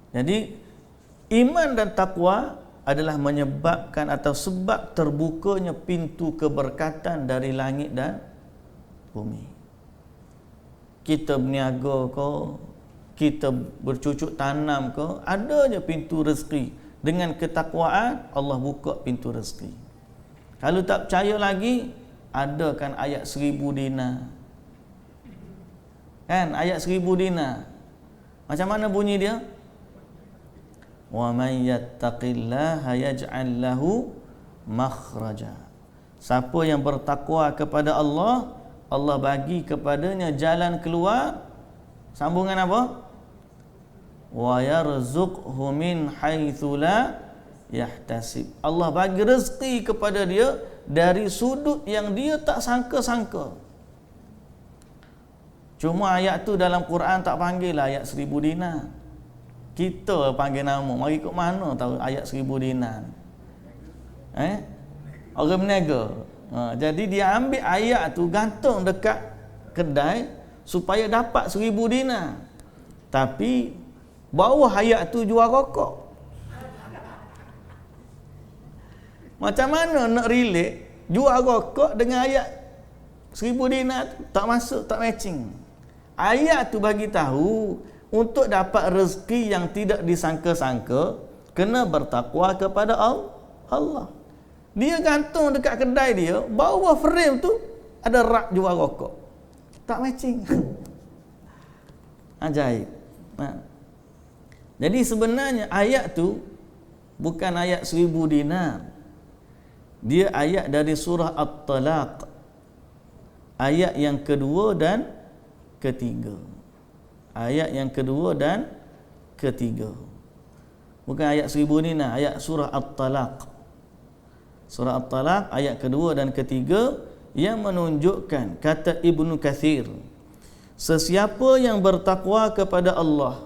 [SPEAKER 1] Jadi iman dan takwa adalah menyebabkan atau sebab terbukanya pintu keberkatan dari langit dan bumi. Kita berniaga ke, kita bercucuk tanam ke, adanya pintu rezeki. Dengan ketakwaan Allah buka pintu rezeki. Kalau tak percaya lagi, adakan ayat 1000 dinar. Kan ayat 1000 dinar. Macam mana bunyi dia? Wa may yattaqillaha yaj'al lahu makhraja. Siapa yang bertakwa kepada Allah, Allah bagi kepadanya jalan keluar. Sambungan apa? Wa yarzuqhu min haitsu la yahtasib. Allah bagi rezeki kepada dia dari sudut yang dia tak sangka-sangka. Cuma ayat tu dalam Quran tak panggil ayat 1000 dinar. Kita panggil nama, mari ikut mana tahu ayat 1000 dinar. Orang berniaga. Jadi dia ambil ayat tu gantung dekat kedai supaya dapat 1000 dinar. Tapi bawah ayat tu jual rokok. Macam mana nak relate jual rokok dengan ayat 1000 dinar? Tak masuk, tak matching. Ayat tu bagi tahu untuk dapat rezeki yang tidak disangka-sangka, kena bertakwa kepada Allah. Dia gantung dekat kedai dia, bawah frame tu ada rak jual rokok. Tak matching. Ajaib. Jadi sebenarnya ayat tu bukan ayat 1000 dinar. Dia ayat dari surah At-Talaq. Ayat yang kedua dan ketiga. Ayat yang kedua dan ketiga. Bukan ayat 1000 dinar, ayat surah At-Talaq. Surah At-Talaq ayat kedua dan ketiga yang menunjukkan, kata Ibnu Katsir, sesiapa yang bertakwa kepada Allah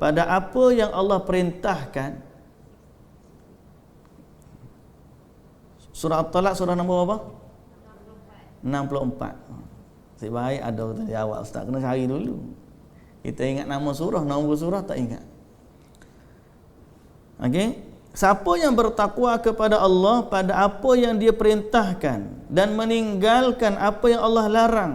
[SPEAKER 1] pada apa yang Allah perintahkan. Surah At-Talaq surah nombor apa? 64. Nasib baik ada tadi awal ustaz, kena cari dulu. Kita ingat nama surah, nombor surah tak ingat. Okey. Siapa yang bertakwa kepada Allah pada apa yang dia perintahkan dan meninggalkan apa yang Allah larang,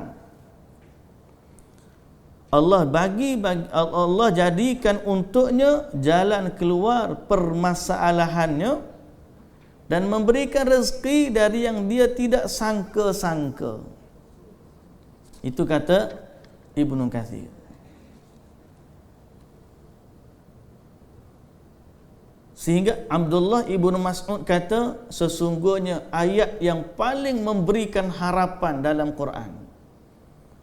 [SPEAKER 1] Allah jadikan untuknya jalan keluar permasalahannya dan memberikan rezeki dari yang dia tidak sangka-sangka. Itu kata Ibnu Katsir. Sehingga Abdullah ibnu Mas'ud kata, sesungguhnya ayat yang paling memberikan harapan dalam Quran,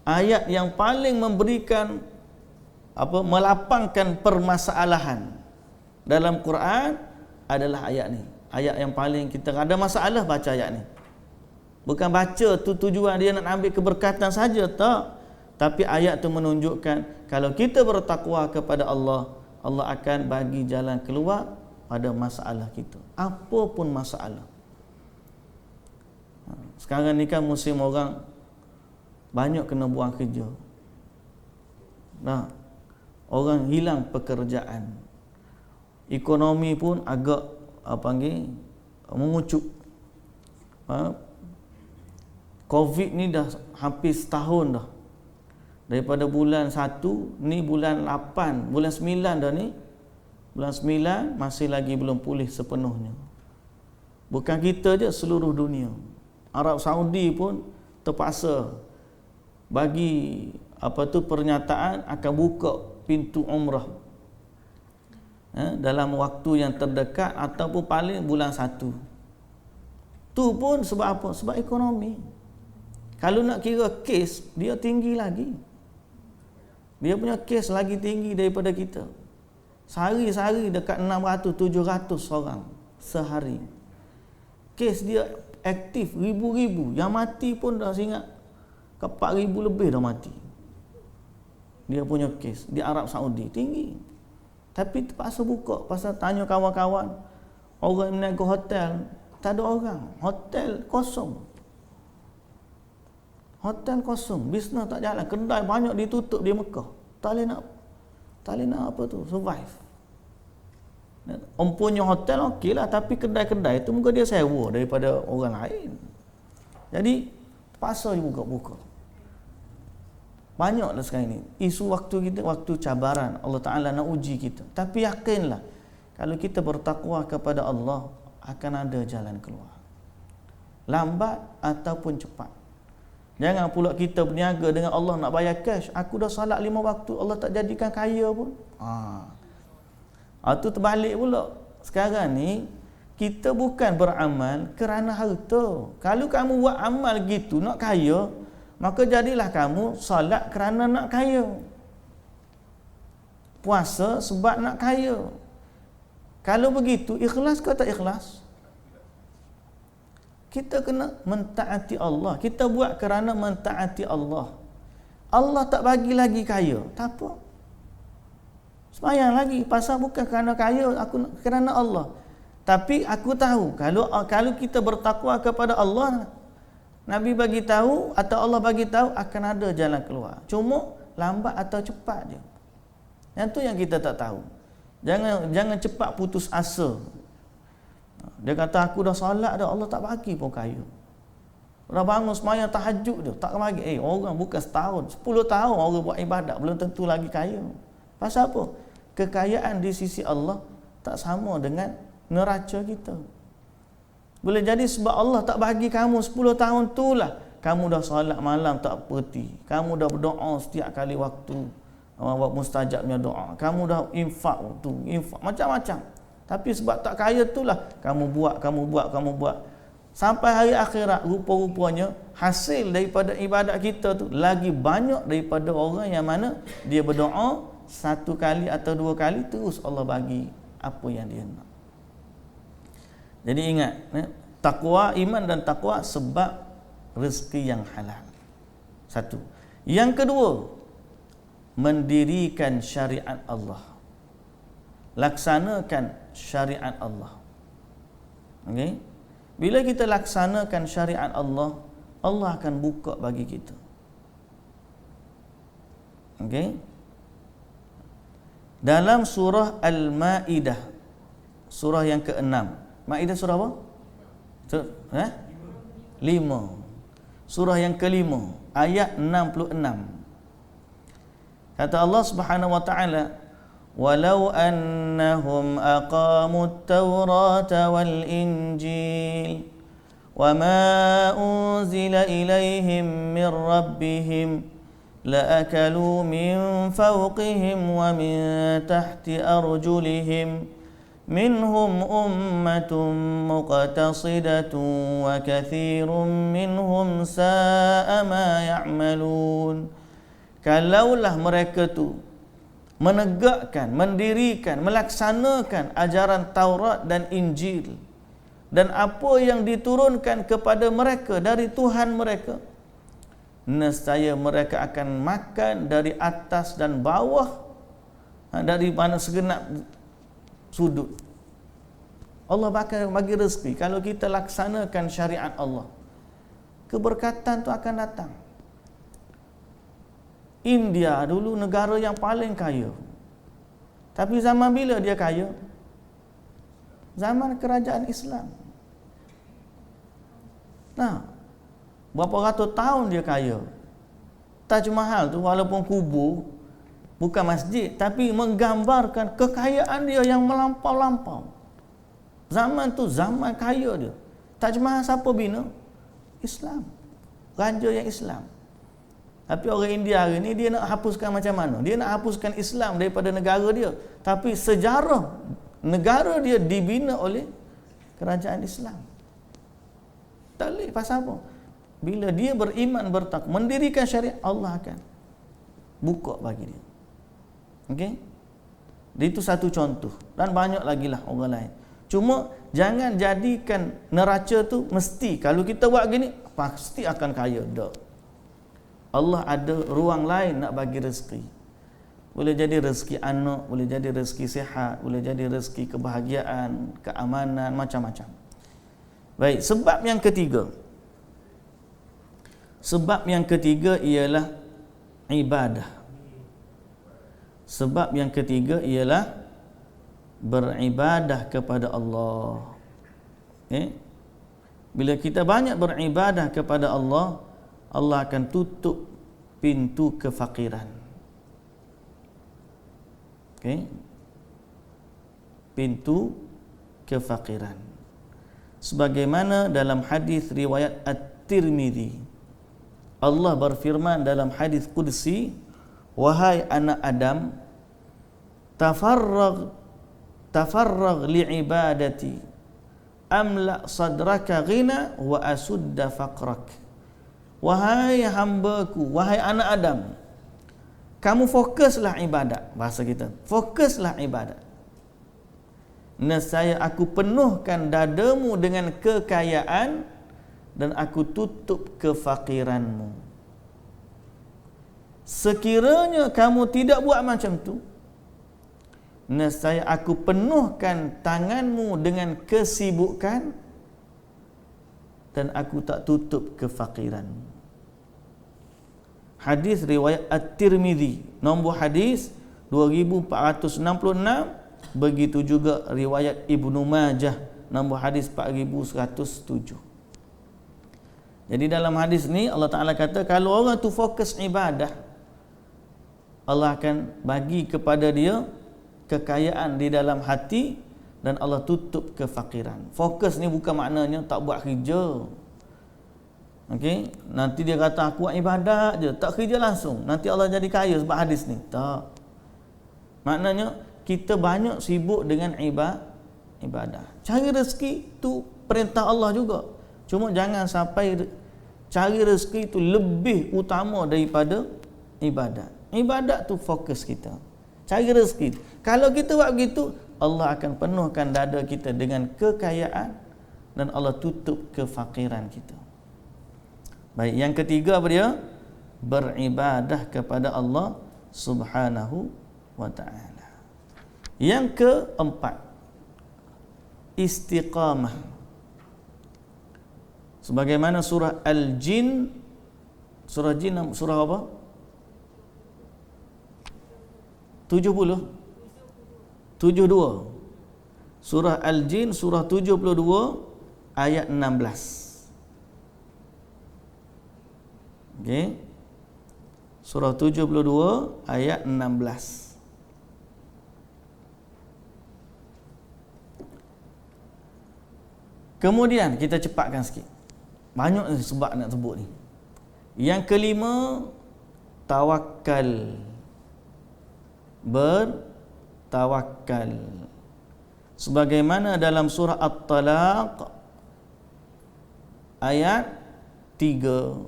[SPEAKER 1] ayat yang paling memberikan melapangkan permasalahan dalam Quran adalah ayat ni. Ayat yang paling kita ada masalah, baca ayat ni. Bukan baca tu tujuan dia nak ambil keberkatan saja, tak. Tapi ayat tu menunjukkan kalau kita bertakwa kepada Allah, Allah akan bagi jalan keluar pada masalah kita, apa pun masalah. Sekarang ni kan musim orang banyak kena buang kerja. Nah, orang hilang pekerjaan. Ekonomi pun agak mengucuk. Covid ni dah hampir setahun dah. Daripada bulan 1 ni bulan 8, bulan 9 dah ni. Bulan 9 masih lagi belum pulih sepenuhnya. Bukan kita je, seluruh dunia. Arab Saudi pun terpaksa bagi pernyataan akan buka pintu umrah dalam waktu yang terdekat ataupun paling bulan 1. Tu pun sebab apa? Sebab ekonomi. Kalau nak kira kes, dia tinggi lagi. Dia punya kes lagi tinggi daripada kita. Sehari-hari dekat 600-700 orang sehari. Kes dia aktif ribu-ribu. Yang mati pun dah ingat 4,000 lebih dah mati. Dia punya kes di Arab Saudi tinggi. Tapi terpaksa buka. Pasal tanya kawan-kawan, orang yang menaga hotel, tak ada orang. Hotel kosong. Hotel kosong. Bisnes tak jalan. Kedai banyak ditutup di Mekah. Tak boleh nak apa tu, survive. Punya hotel okey lah, tapi kedai-kedai tu muka dia sewa daripada orang lain. Jadi terpaksa dia buka-buka. Banyaklah sekarang ni isu waktu kita, waktu cabaran. Allah Ta'ala nak uji kita. Tapi yakinlah, kalau kita bertakwa kepada Allah, akan ada jalan keluar, lambat ataupun cepat. Jangan pula kita berniaga dengan Allah nak bayar cash. Aku dah salat 5 waktu, Allah tak jadikan kaya pun. Itu terbalik pula. Sekarang ni kita bukan beramal kerana harta. Kalau kamu buat amal gitu nak kaya, maka jadilah kamu salat kerana nak kaya, puasa sebab nak kaya. Kalau begitu, ikhlas ke tak ikhlas? Kita kena mentaati Allah. Kita buat kerana mentaati Allah. Allah tak bagi lagi kaya, tak apa. Sembahyang lagi, pasal bukan kerana kaya, aku kerana Allah. Tapi aku tahu kalau kita bertakwa kepada Allah, Nabi bagi tahu atau Allah bagi tahu akan ada jalan keluar. Cuma lambat atau cepat je. Yang tu yang kita tak tahu. Jangan cepat putus asa. Dia kata aku dah solat dah, Allah tak bagi pun kaya. Dah bangun sembahyang tahajud dia, tak bagi. Orang bukan setahun, 10 tahun orang buat ibadat, belum tentu lagi kaya. Pasal apa? Kekayaan di sisi Allah tak sama dengan neraca kita. Boleh jadi sebab Allah tak bagi kamu 10 tahun tu lah, kamu dah solat malam tak berhenti, kamu dah berdoa setiap kali waktu, mustajabnya doa, kamu dah infak macam-macam. Tapi sebab tak kaya tu lah, kamu buat. Sampai hari akhirat, rupa-rupanya hasil daripada ibadat kita tu lagi banyak daripada orang yang mana dia berdoa 1 kali atau 2 kali, terus Allah bagi apa yang dia nak. Jadi ingat, takwa, iman dan takwa sebab rezeki yang halal. 1. Yang kedua, mendirikan syariat Allah. laksanakan syariat Allah. Okey? Bila kita laksanakan syariat Allah, Allah akan buka bagi kita. Okey? Dalam surah Al-Maidah, surah yang ke-6. Maidah surah apa? 5. Surah yang ke-5, ayat 66. Kata Allah Subhanahu wa taala, "Walau annahum aqamut Taurata wal Injil wama unzila ilaihim min rabbihim la'akalu min fawqihim wa min tahti arjulihim minhum ummatun muqtasidatun wa kathirun minhum sa'a ma ya'malun." Kalaulah mereka tu menegakkan, mendirikan, melaksanakan ajaran Taurat dan Injil dan apa yang diturunkan kepada mereka dari Tuhan mereka, nescaya mereka akan makan dari atas dan bawah, dari mana segenap sudut. Allah bakal bagi rezeki kalau kita laksanakan syariat Allah. Keberkatan tu akan datang. India dulu negara yang paling kaya. Tapi zaman bila dia kaya? Zaman kerajaan Islam. Nah, berapa ratus tahun dia kaya. Taj Mahal tu walaupun kubur, bukan masjid, tapi menggambarkan kekayaan dia yang melampau-lampau. Zaman tu zaman kaya dia. Taj Mahal siapa bina? Islam. Raja yang Islam. Tapi orang India hari ni dia nak hapuskan macam mana? Dia nak hapuskan Islam daripada negara dia. Tapi sejarah negara dia dibina oleh kerajaan Islam. Tak boleh, pasal apa? Bila dia beriman, bertakwa, mendirikan syariat, Allah akan buka bagi dia. Okey? Itu satu contoh. Dan banyak lagi lah orang lain. Cuma jangan jadikan neraca tu mesti kalau kita buat gini pasti akan kaya. Tak. Allah ada ruang lain nak bagi rezeki. Boleh jadi rezeki anak, boleh jadi rezeki sihat, boleh jadi rezeki kebahagiaan, keamanan, macam-macam. Baik, sebab yang ketiga. Sebab yang ketiga ialah ibadah. Sebab yang ketiga ialah beribadah kepada Allah. Okay? Bila kita banyak beribadah kepada Allah, Allah akan tutup pintu kefakiran. Okay? Pintu kefakiran. Sebagaimana dalam hadis riwayat At-Tirmidzi, Allah berfirman dalam hadis qudsi, "Wahai anak Adam, tafarrag li'ibadati amla sadraka ghina wa asudda faqrak." Wahai hambaku, wahai anak Adam, kamu fokuslah ibadat. Bahasa kita, fokuslah ibadat. Nescaya aku penuhkan dadamu dengan kekayaan dan aku tutup kefakiranmu. Sekiranya kamu tidak buat macam tu, nescaya aku penuhkan tanganmu dengan kesibukan dan aku tak tutup kefakiranmu. Hadis riwayat At-Tirmidzi, nombor hadis 2466. Begitu juga riwayat Ibnu Majah, nombor hadis 4107. Jadi dalam hadis ni Allah Ta'ala kata, kalau orang tu fokus ibadah, Allah akan bagi kepada dia kekayaan di dalam hati dan Allah tutup kefakiran. Fokus ni bukan maknanya tak buat kerja. Okey, nanti dia kata aku buat ibadat je, tak kerja langsung, nanti Allah jadi kaya sebab hadis ni. Tak. Maknanya kita banyak sibuk dengan ibadah. Cari rezeki tu perintah Allah juga. Cuma jangan sampai cari rezeki itu lebih utama daripada ibadat. Ibadat tu fokus kita. Cari rezeki. Kalau kita buat begitu, Allah akan penuhkan dada kita dengan kekayaan dan Allah tutup kefakiran kita. Baik, yang ketiga apa dia? Beribadah kepada Allah Subhanahu wa ta'ala. Yang keempat, istiqamah. Sebagaimana surah Al-Jin, surah Jin, surah apa? 72. Surah Al-Jin, surah 72 ayat 16. Okey. Surah 72 ayat 16. Kemudian kita cepatkan sikit. Banyak sebab nak sebut ni. Yang kelima, tawakal. Bertawakal. Sebagaimana dalam surah At-Talaq ayat 3.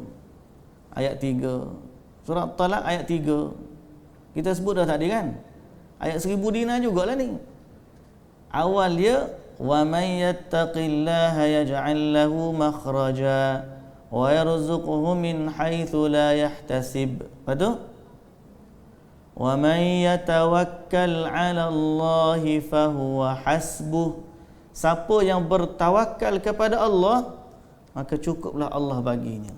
[SPEAKER 1] Ayat 3. Surah At-Talaq ayat 3. Kita sebut dah tadi kan? Ayat 1000 dinar jugalah ni. Awal dia, wa may yattaqillaha yaj'al lahu makhraja wa yarzuqhu min haitsu la yahtasib. Betul? Wa may yatawakkal 'ala Allahi fahuwa hasbuh. Siapa yang bertawakal kepada Allah, maka cukuplah Allah baginya.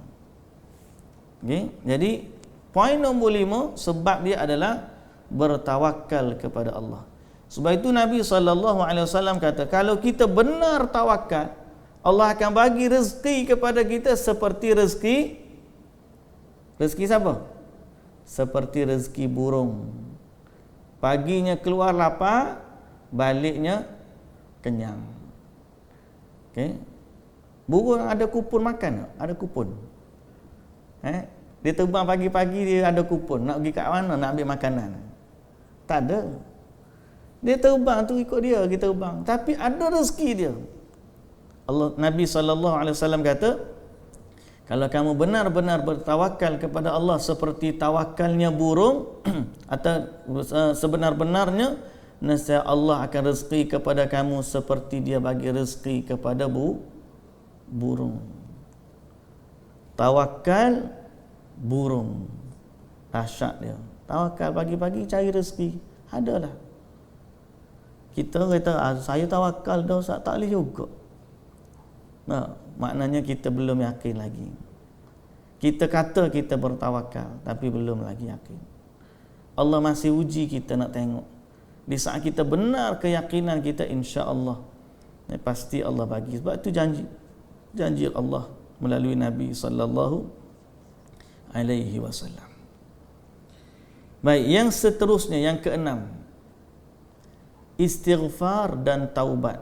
[SPEAKER 1] Okey, jadi poin nombor 5, sebab dia adalah bertawakal kepada Allah. Sebab itu Nabi SAW kata, kalau kita benar tawakal, Allah akan bagi rezeki kepada kita seperti rezeki siapa? Seperti rezeki burung. Paginya keluar lapar, baliknya kenyang. Okay. Burung ada kupon makan tak? Ada kupon. Dia terbang pagi-pagi, dia ada kupon. Nak pergi kat mana? Nak ambil makanan. Tak ada. Dia terbang tu ikut dia, kita terbang. Tapi ada rezeki dia. Nabi SAW kata, kalau kamu benar-benar bertawakal kepada Allah seperti tawakalnya burung atau sebenar-benarnya, nescaya Allah akan rezeki kepada kamu seperti dia bagi rezeki kepada burung. Tawakal burung. Dahsyat dia. Tawakal pagi-pagi cari rezeki. Adalah. Kita kata, saya tawakal dah Ustaz, tak boleh juga. Nah, maknanya kita belum yakin lagi. Kita kata kita bertawakal, tapi belum lagi yakin. Allah masih uji kita, nak tengok. Di saat kita benar keyakinan kita, insya-Allah pasti Allah bagi. Sebab itu janji Allah melalui Nabi sallallahu alaihi wasallam. Baik, yang seterusnya, yang keenam, istighfar dan taubat.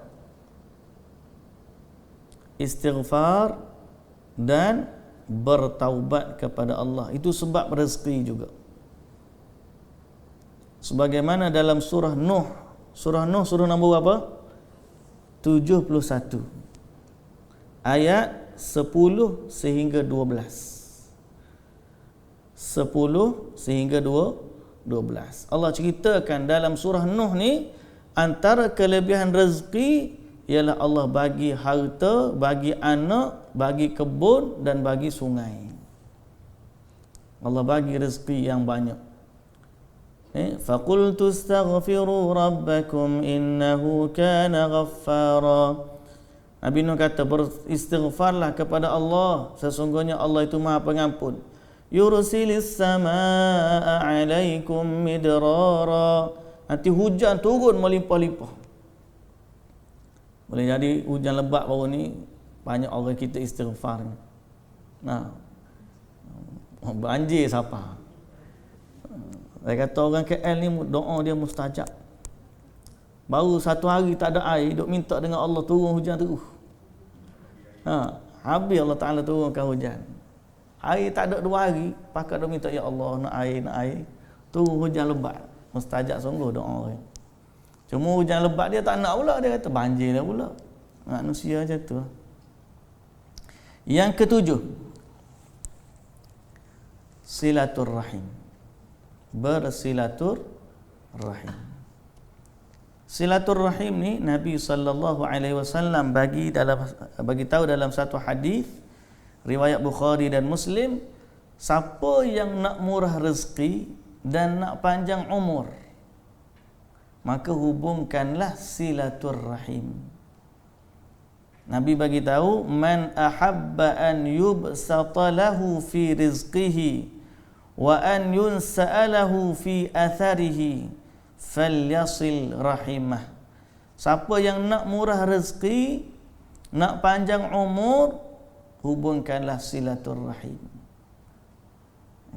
[SPEAKER 1] Istighfar dan bertaubat kepada Allah. Itu sebab rezeki juga. Sebagaimana dalam surah Nuh. Surah Nuh, surah nombor berapa? 71. Ayat 10 sehingga 12. 10 sehingga 12. Allah ceritakan dalam surah Nuh ni, antara kelebihan rezeki ialah Allah bagi harta, bagi anak, bagi kebun dan bagi sungai. Allah bagi rezeki yang banyak. Faqultu astaghfiru rabbakum innahu kana ghaffara. Nabi Nuh kata, beristighfarlah kepada Allah, sesungguhnya Allah itu Maha Pengampun. Yursilis samaa'a 'alaikum midrara. Nanti hujan turun melimpah-limpah. Boleh jadi hujan lebat baru ni, banyak orang kita istighfar. Nah, banjir siapa? Saya kata orang KL ni doa dia mustajab. Baru satu hari tak ada air, duk minta dengan Allah turun hujan terus. Habis Allah Ta'ala turunkan hujan. Air tak ada 2 hari, pakat duk minta, ya Allah nak air. Turun hujan lebat. Mustajab sungguh doa orang. Cuma hujan lebat dia tak nak pula, dia kata banjir dah pula. Manusia macam tu. Yang ketujuh, silaturrahim. Bersilaturrahim. Silaturrahim ni Nabi SAW bagi tahu dalam satu hadis riwayat Bukhari dan Muslim, siapa yang nak murah rezeki dan nak panjang umur, maka hubungkanlah silaturrahim. Nabi bagi tahu, man ahabba an yubsata lahu fi rizqihi wa an yunsa'alahu fi atharihi falyasil rahimah. Siapa yang nak murah rezeki, nak panjang umur, hubungkanlah silaturrahim.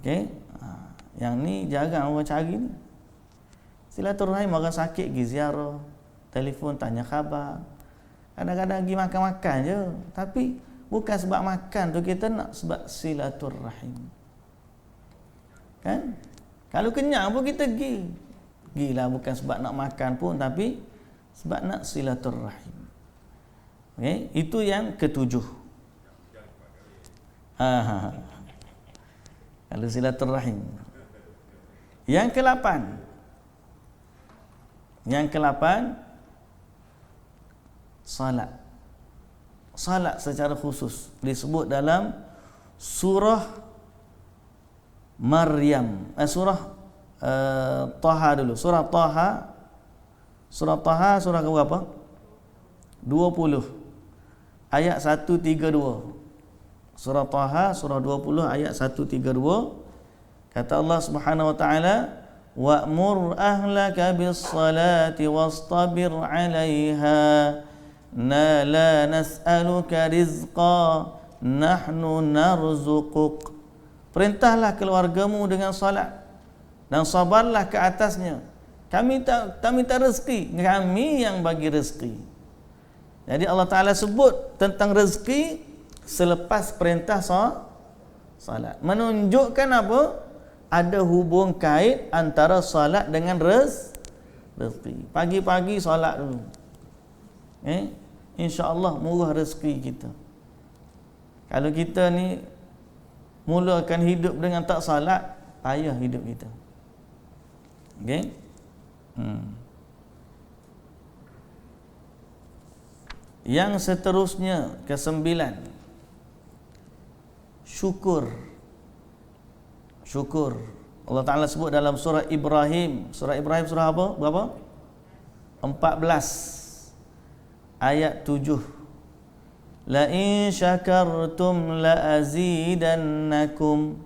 [SPEAKER 1] Okey? Yang ni jarang orang cari ni. Silaturrahim, orang sakit pergi ziarah, telefon tanya khabar. Kadang-kadang pergi makan-makan je, tapi bukan sebab makan tu kita nak, sebab silaturrahim. Kan? Kalau kenyang pun kita pergi. Pergilah bukan sebab nak makan pun, tapi sebab nak silaturrahim. Okay? Itu yang ketujuh. Kalau silaturrahim. Yang ke-8. Yang ke-8, salat. Salat secara khusus disebut dalam surah Maryam, Taha dulu. Surah Taha surah ke berapa? 20 ayat 132. Surah Taha surah 20 ayat 132. Kata Allah Subhanahu wa taala, wa'mur ahlaka bis-salati wastabir 'alaiha la nas'aluka rizqa nahnu narzuquk. Perintahlah keluargamu dengan salat dan sabarlah ke atasnya. Kami tak rezeki, kami yang bagi rezeki. Jadi Allah Taala sebut tentang rezeki selepas perintah salat. Menunjukkan apa? Ada hubung kait antara salat dengan rezeki. Pagi-pagi salat dulu. Insya-Allah murah rezeki kita. Kalau kita ni mulakan hidup dengan tak salat, payah hidup kita. Okey? Yang seterusnya, ke-9, syukur. Allah Ta'ala sebut dalam surah Ibrahim. Surah Ibrahim surah apa? Berapa? 14 ayat 7. La in syakartum la azidannakum.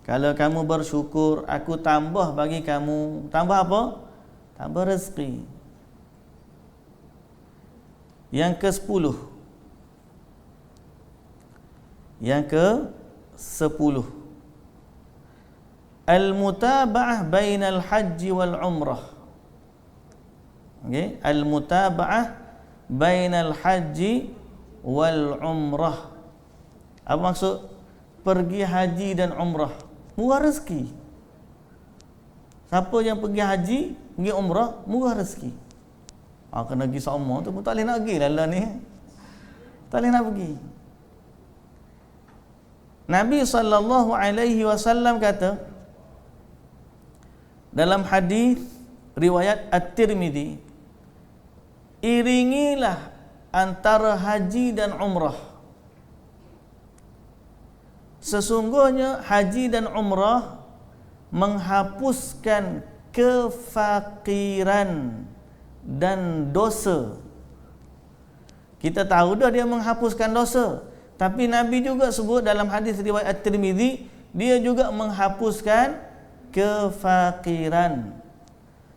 [SPEAKER 1] Kalau kamu bersyukur, aku tambah bagi kamu. Tambah apa? Tambah rezeki. Yang ke-10. Yang ke-10. Al-mutaba'ah bainal haji wal umrah. Okey, al-mutaba'ah bainal haji wal umrah. Apa maksud? Pergi haji dan umrah, murah rezeki. Siapa yang pergi haji, pergi umrah, murah rezeki. Kena pergi sama tu pun tak boleh nak pergi lah ni. Tak boleh nak pergi. Nabi SAW kata dalam hadis riwayat At-Tirmidzi, iringilah antara haji dan umrah. Sesungguhnya haji dan umrah menghapuskan kefakiran dan dosa. Kita tahu dah dia menghapuskan dosa, tapi Nabi juga sebut dalam hadis riwayat At-Tirmidzi, dia juga menghapuskan kefakiran.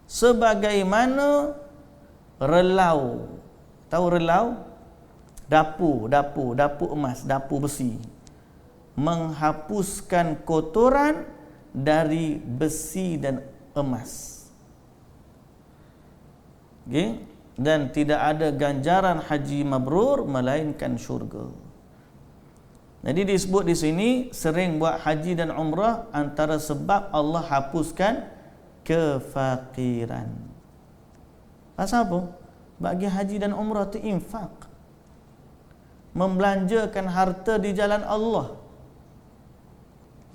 [SPEAKER 1] Sebagaimana relau. Tahu relau? Dapur emas, dapur besi. Menghapuskan kotoran dari besi dan emas. Okay? Dan tidak ada ganjaran haji mabrur melainkan syurga. Jadi disebut di sini sering buat haji dan umrah antara sebab Allah hapuskan kefakiran. Pasal apa? Bagi haji dan umrah itu infak. Membelanjakan harta di jalan Allah.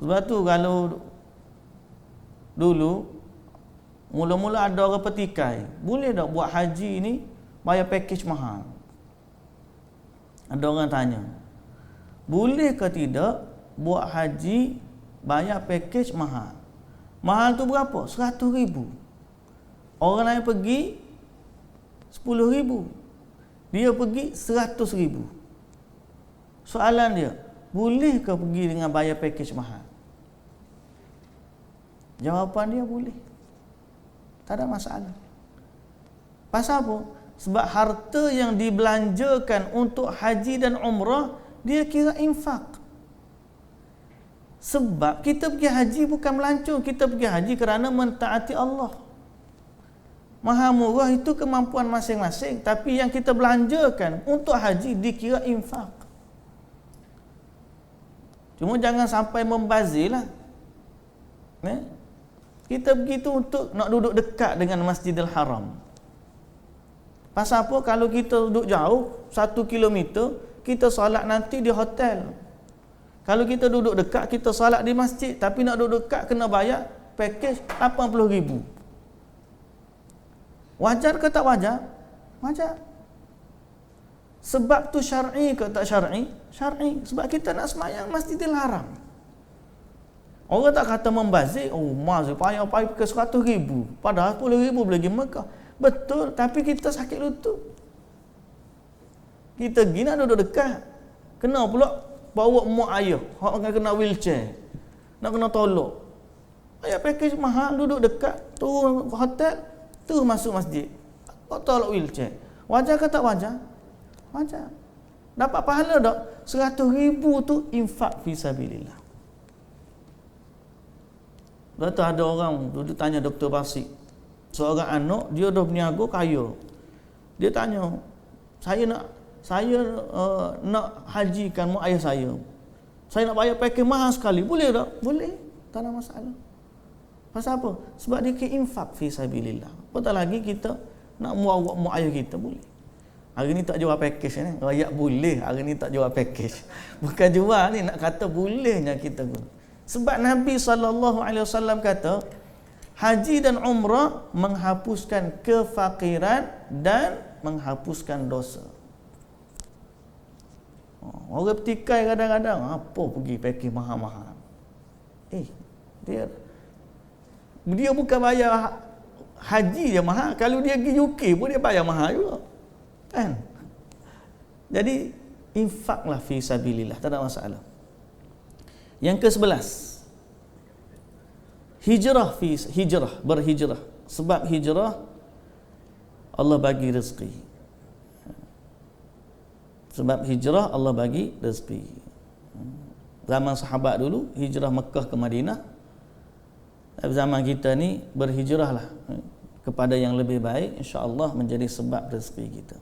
[SPEAKER 1] Sebab tu kalau dulu mula-mula ada orang petikai, boleh tak buat haji ni bayar package mahal? Ada orang tanya, boleh ke tidak buat haji bayar package mahal? Mahal tu berapa? 100,000. Orang lain pergi 10,000, dia pergi 100,000. Soalan dia, bolehkah pergi dengan bayar package mahal? Jawapan dia boleh. Tak ada masalah. Pasal apa? Sebab harta yang dibelanjakan untuk haji dan umrah, dia kira infak. Sebab kita pergi haji bukan melancong, kita pergi haji kerana mentaati Allah. Maha murah itu kemampuan masing-masing, tapi yang kita belanjakan untuk haji dikira infak. Cuma jangan sampai membazirlah. Kita begitu untuk nak duduk dekat dengan Masjidil Haram. Pasal apa? Kalau kita duduk jauh 1 kilometer, kita solat nanti di hotel. Kalau kita duduk dekat, kita solat di masjid. Tapi nak duduk dekat kena bayar package 80,000. Wajar ke tak wajar? Wajar. Sebab tu syar'i ke tak syar'i? Syar'i. Sebab kita nak semayang Masjidil Haram. Orang tak kata membazir, payah ke 100,000. Padahal 10,000 boleh pergi Mekah. Betul, tapi kita sakit lutut. Kita pergi nak duduk dekat. Kena pula bawa mak ayah. Orang kena wheelchair. Nak kena tolong. Ayah package mahal, duduk dekat. Turun hotel, terus masuk masjid. Tolong wheelchair. Wajar ke tak wajar? Wajar. Dapat pahala tak? 100,000 tu infak fi sabilillah. Lepas tu ada orang duduk tanya Dr. Basik. Seorang anak, dia dah berniaga kaya. Dia tanya, saya nak hajikan mak ayah saya. Saya nak bayar package mahal sekali. Boleh tak? Boleh. Tak ada masalah. Pasal apa? Sebab dia ke infak fi sabilillah. Apatah lagi kita nak muawak mak ayah kita, boleh. Hari ni tak jual package ni. Rakyat boleh. Hari ni tak jual package. Bukan jual ni, nak kata bolehnya kita guna. Sebab Nabi SAW kata, haji dan umrah menghapuskan kefakiran dan menghapuskan dosa. Orang petikai kadang-kadang, apa pergi package mahal-mahal? Dia bukan bayar haji dia mahal. Kalau dia pergi UK pun dia bayar mahal juga. Kan? Jadi, infaklah fi sabilillah. Tak ada masalah. Yang ke-11, hijrah, berhijrah. Sebab hijrah, Allah bagi rezeki. Sebab hijrah, Allah bagi rezeki. Zaman sahabat dulu, hijrah Mekah ke Madinah. Zaman kita ni, berhijrahlah kepada yang lebih baik, insya-Allah menjadi sebab rezeki kita.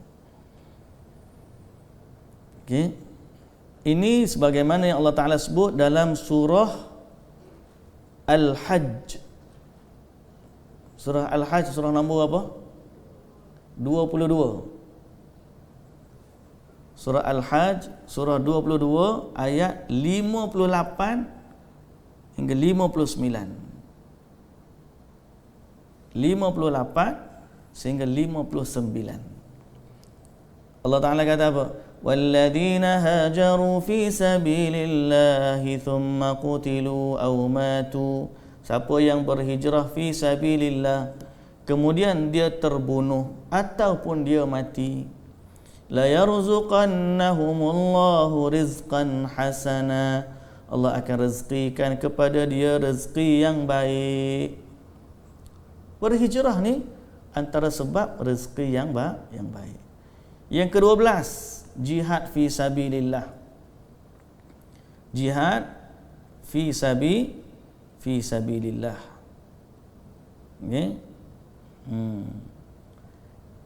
[SPEAKER 1] Okey. Ini sebagaimana yang Allah Ta'ala sebut dalam surah Al-Hajj. Surah Al-Hajj, surah nombor apa? 22. Surah Al-Hajj, surah 22, ayat 58 hingga 59. 58 sehingga 59. Allah Ta'ala kata apa? وَالَّذِينَ هَاجَرُوا فِي سَبِيلِ اللَّهِ ثُمَّ قُتِلُوا أَوْ مَاتُوا. Siapa yang berhijrah fi sabilillah, kemudian dia terbunuh ataupun dia mati, la yarzuqannahumullahu rizqan hasana. Allah akan rezekikan kepada dia rezeki yang baik. Berhijrah ni antara sebab rezeki yang baik. Yang ke-12, jihad fi sabilillah. Jihad fi sabilillah. Okey.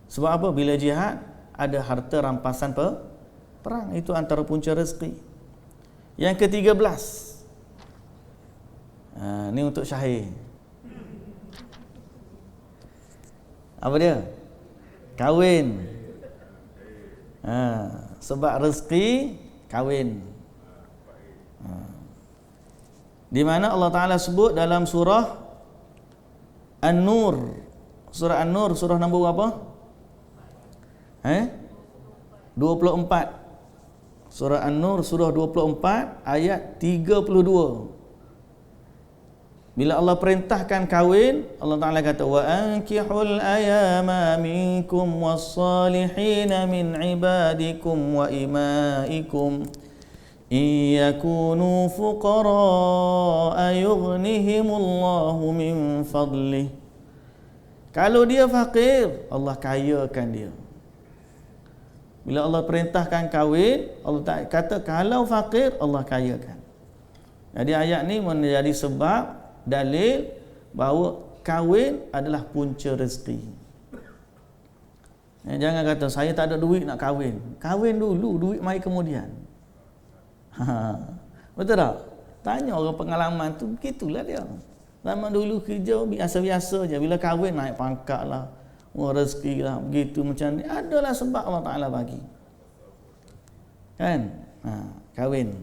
[SPEAKER 1] Sebab apa? Bila jihad ada harta rampasan perang, itu antara punca rezeki. Yang ke-13, ni untuk Syahir. Apa dia? Kahwin. Sebab rezeki, kahwin. Di mana Allah Ta'ala sebut dalam surah An-Nur. Surah An-Nur, surah nombor apa? 24. Surah An-Nur, surah 24, ayat 32. Bila Allah perintahkan kahwin, Allah Ta'ala kata wa ankihul ayama minkum was-salihina min ibadikum wa imaikum iyakunu fuqara yughnihimullahu min fadlih. Kalau dia fakir, Allah kayakan dia. Bila Allah perintahkan kahwin, Allah Ta'ala kata kalau fakir, Allah kayakan. Jadi ayat ni menjadi sebab dalil bahawa kahwin adalah punca rezeki. Jangan kata saya tak ada duit nak kahwin. Kahwin dulu, duit mai kemudian. Betul tak? Tanya orang pengalaman tu, begitulah dia. Zaman dulu kerja biasa-biasa je. Bila kahwin naik pangkat lah, rezeki lah, begitu macam ni. Adalah sebab Allah Ta'ala bagi. Kan? Kahwin.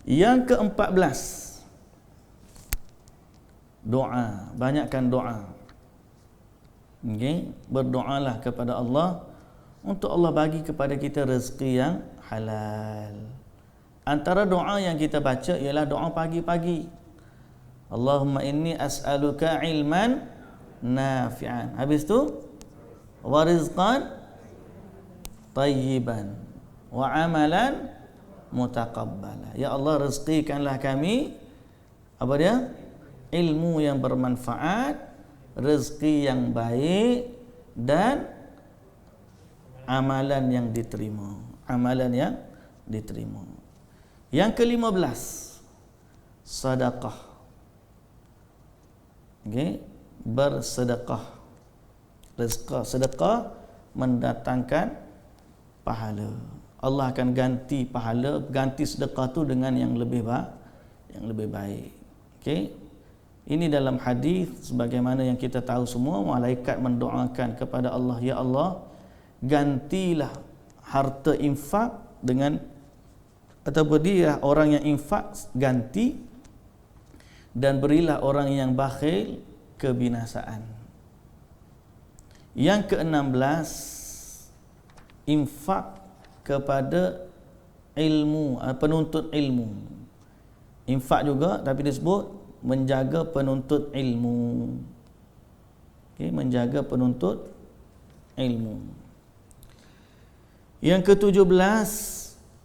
[SPEAKER 1] Yang ke-14, doa. Banyakkan doa. Okay? Berdoalah kepada Allah untuk Allah bagi kepada kita rezeki yang halal. Antara doa yang kita baca ialah doa pagi-pagi. Allahumma inni as'aluka ilman nafi'an. Habis tu wa rizqan tayyiban wa amalan mutaqabbala. Ya Allah, rezekikanlah kami apa dia? Ilmu yang bermanfaat, rezeki yang baik dan amalan yang diterima. Amalan yang diterima. Yang ke-15, sedekah. Okey, bersedekah. Sedekah mendatangkan pahala. Allah akan ganti pahala, ganti sedekah tu dengan yang lebih baik. Okey. Ini dalam hadis sebagaimana yang kita tahu semua, malaikat mendoakan kepada Allah, ya Allah, gantilah harta infak dengan, ataupun dia orang yang infak ganti, dan berilah orang yang bakhil kebinasaan. Yang ke-16, infak kepada ilmu, penuntut ilmu. Infak juga tapi disebut menjaga penuntut ilmu. Okay, menjaga penuntut ilmu. Yang ke-17,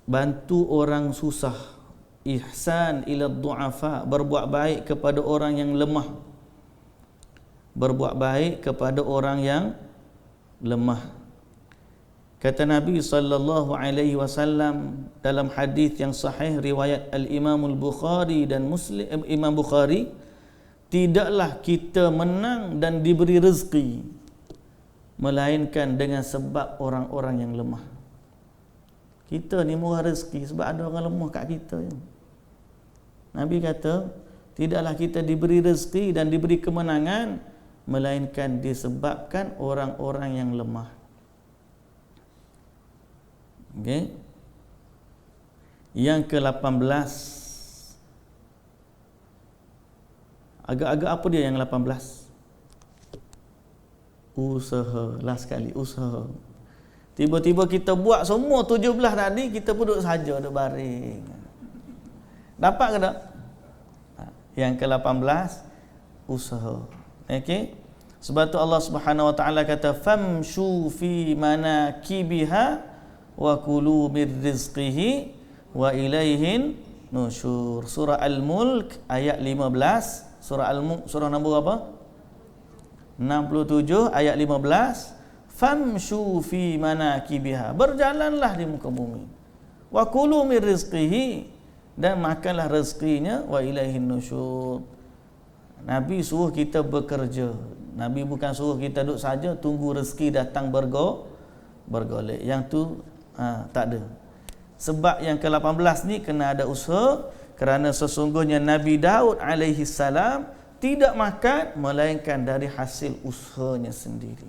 [SPEAKER 1] bantu orang susah. Ihsan ila du'afa, berbuat baik kepada orang yang lemah. Berbuat baik kepada orang yang lemah. Kata Nabi sallallahu alaihi wasallam dalam hadis yang sahih riwayat Al-Imam Al-Bukhari dan Muslim, Imam Bukhari, tidaklah kita menang dan diberi rezeki melainkan dengan sebab orang-orang yang lemah. Kita ni murah rezeki sebab ada orang lemah kat kita. Nabi kata, tidaklah kita diberi rezeki dan diberi kemenangan melainkan disebabkan orang-orang yang lemah. Okay. Yang ke-18, agak-agak apa dia yang 18? Usaha. Last sekali, usaha. Tiba-tiba kita buat semua 17 tadi, kita pun duduk saja, duduk baring. Dapat ke tak? Yang ke-18, usaha. Okey. Sebab tu Allah Subhanahu wa taala kata famshu fi manakibiha wa kulu mir rizqihi wa ilaihin nusyur. Surah Al-Mulk ayat 15. Surah Al-Mulk, surah nombor apa? 67 ayat 15. Famshu fi manakibiha, berjalanlah di muka bumi. Wa kulu mir rizqihi, dan makanlah rezekinya. Wa ilaihin nusyur. Nabi suruh kita bekerja. Nabi bukan suruh kita duduk saja tunggu rezeki datang bergolek. Yang tu tak ada. Sebab yang ke-18 ni kena ada usaha, kerana sesungguhnya Nabi Daud alaihi salam tidak makan melainkan dari hasil usahanya sendiri.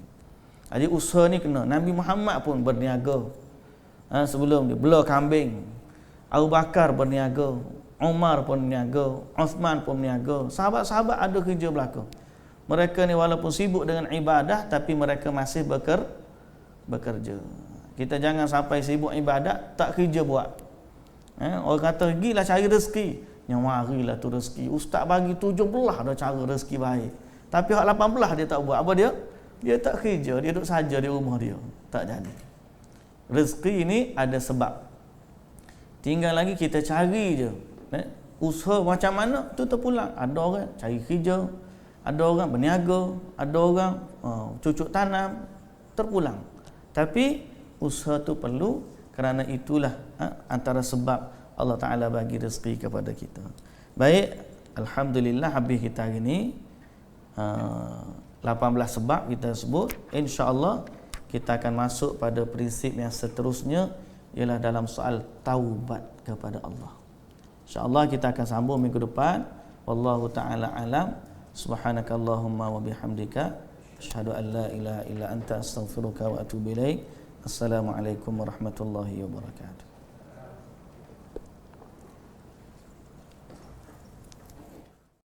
[SPEAKER 1] Jadi usaha ni kena. Nabi Muhammad pun berniaga. Sebelum dia belah kambing. Abu Bakar berniaga, Umar pun berniaga, Uthman pun berniaga. Sahabat-sahabat ada kerja belaka. Mereka ni walaupun sibuk dengan ibadah tapi mereka masih bekerja. Kita jangan sampai sibuk ibadat tak kerja buat. Orang kata gilah cari rezeki. yang marilah tu rezeki. Ustaz bagi 17 dah cara rezeki baik. Tapi hak 18 dia tak buat. Apa dia? Dia tak kerja, dia duduk saja di rumah dia. Tak jadi. Rezeki ini ada sebab. Tinggal lagi kita cari je. Usaha macam mana tu terpulang. Ada orang cari kerja, ada orang berniaga, ada orang cucuk tanam, terpulang. Tapi usaha tu perlu, kerana itulah antara sebab Allah Ta'ala bagi rezeki kepada kita. Baik, Alhamdulillah habis kita hari ni 18 sebab kita sebut. InsyaAllah kita akan masuk pada prinsip yang seterusnya, ialah dalam soal taubat kepada Allah. InsyaAllah kita akan sambung minggu depan. Wallahu ta'ala alam. Subhanakallahumma wa bihamdika asyhadu an la ilaha illa anta astaghfiruka wa atubu ilaik. Assalamualaikum warahmatullahi wabarakatuh.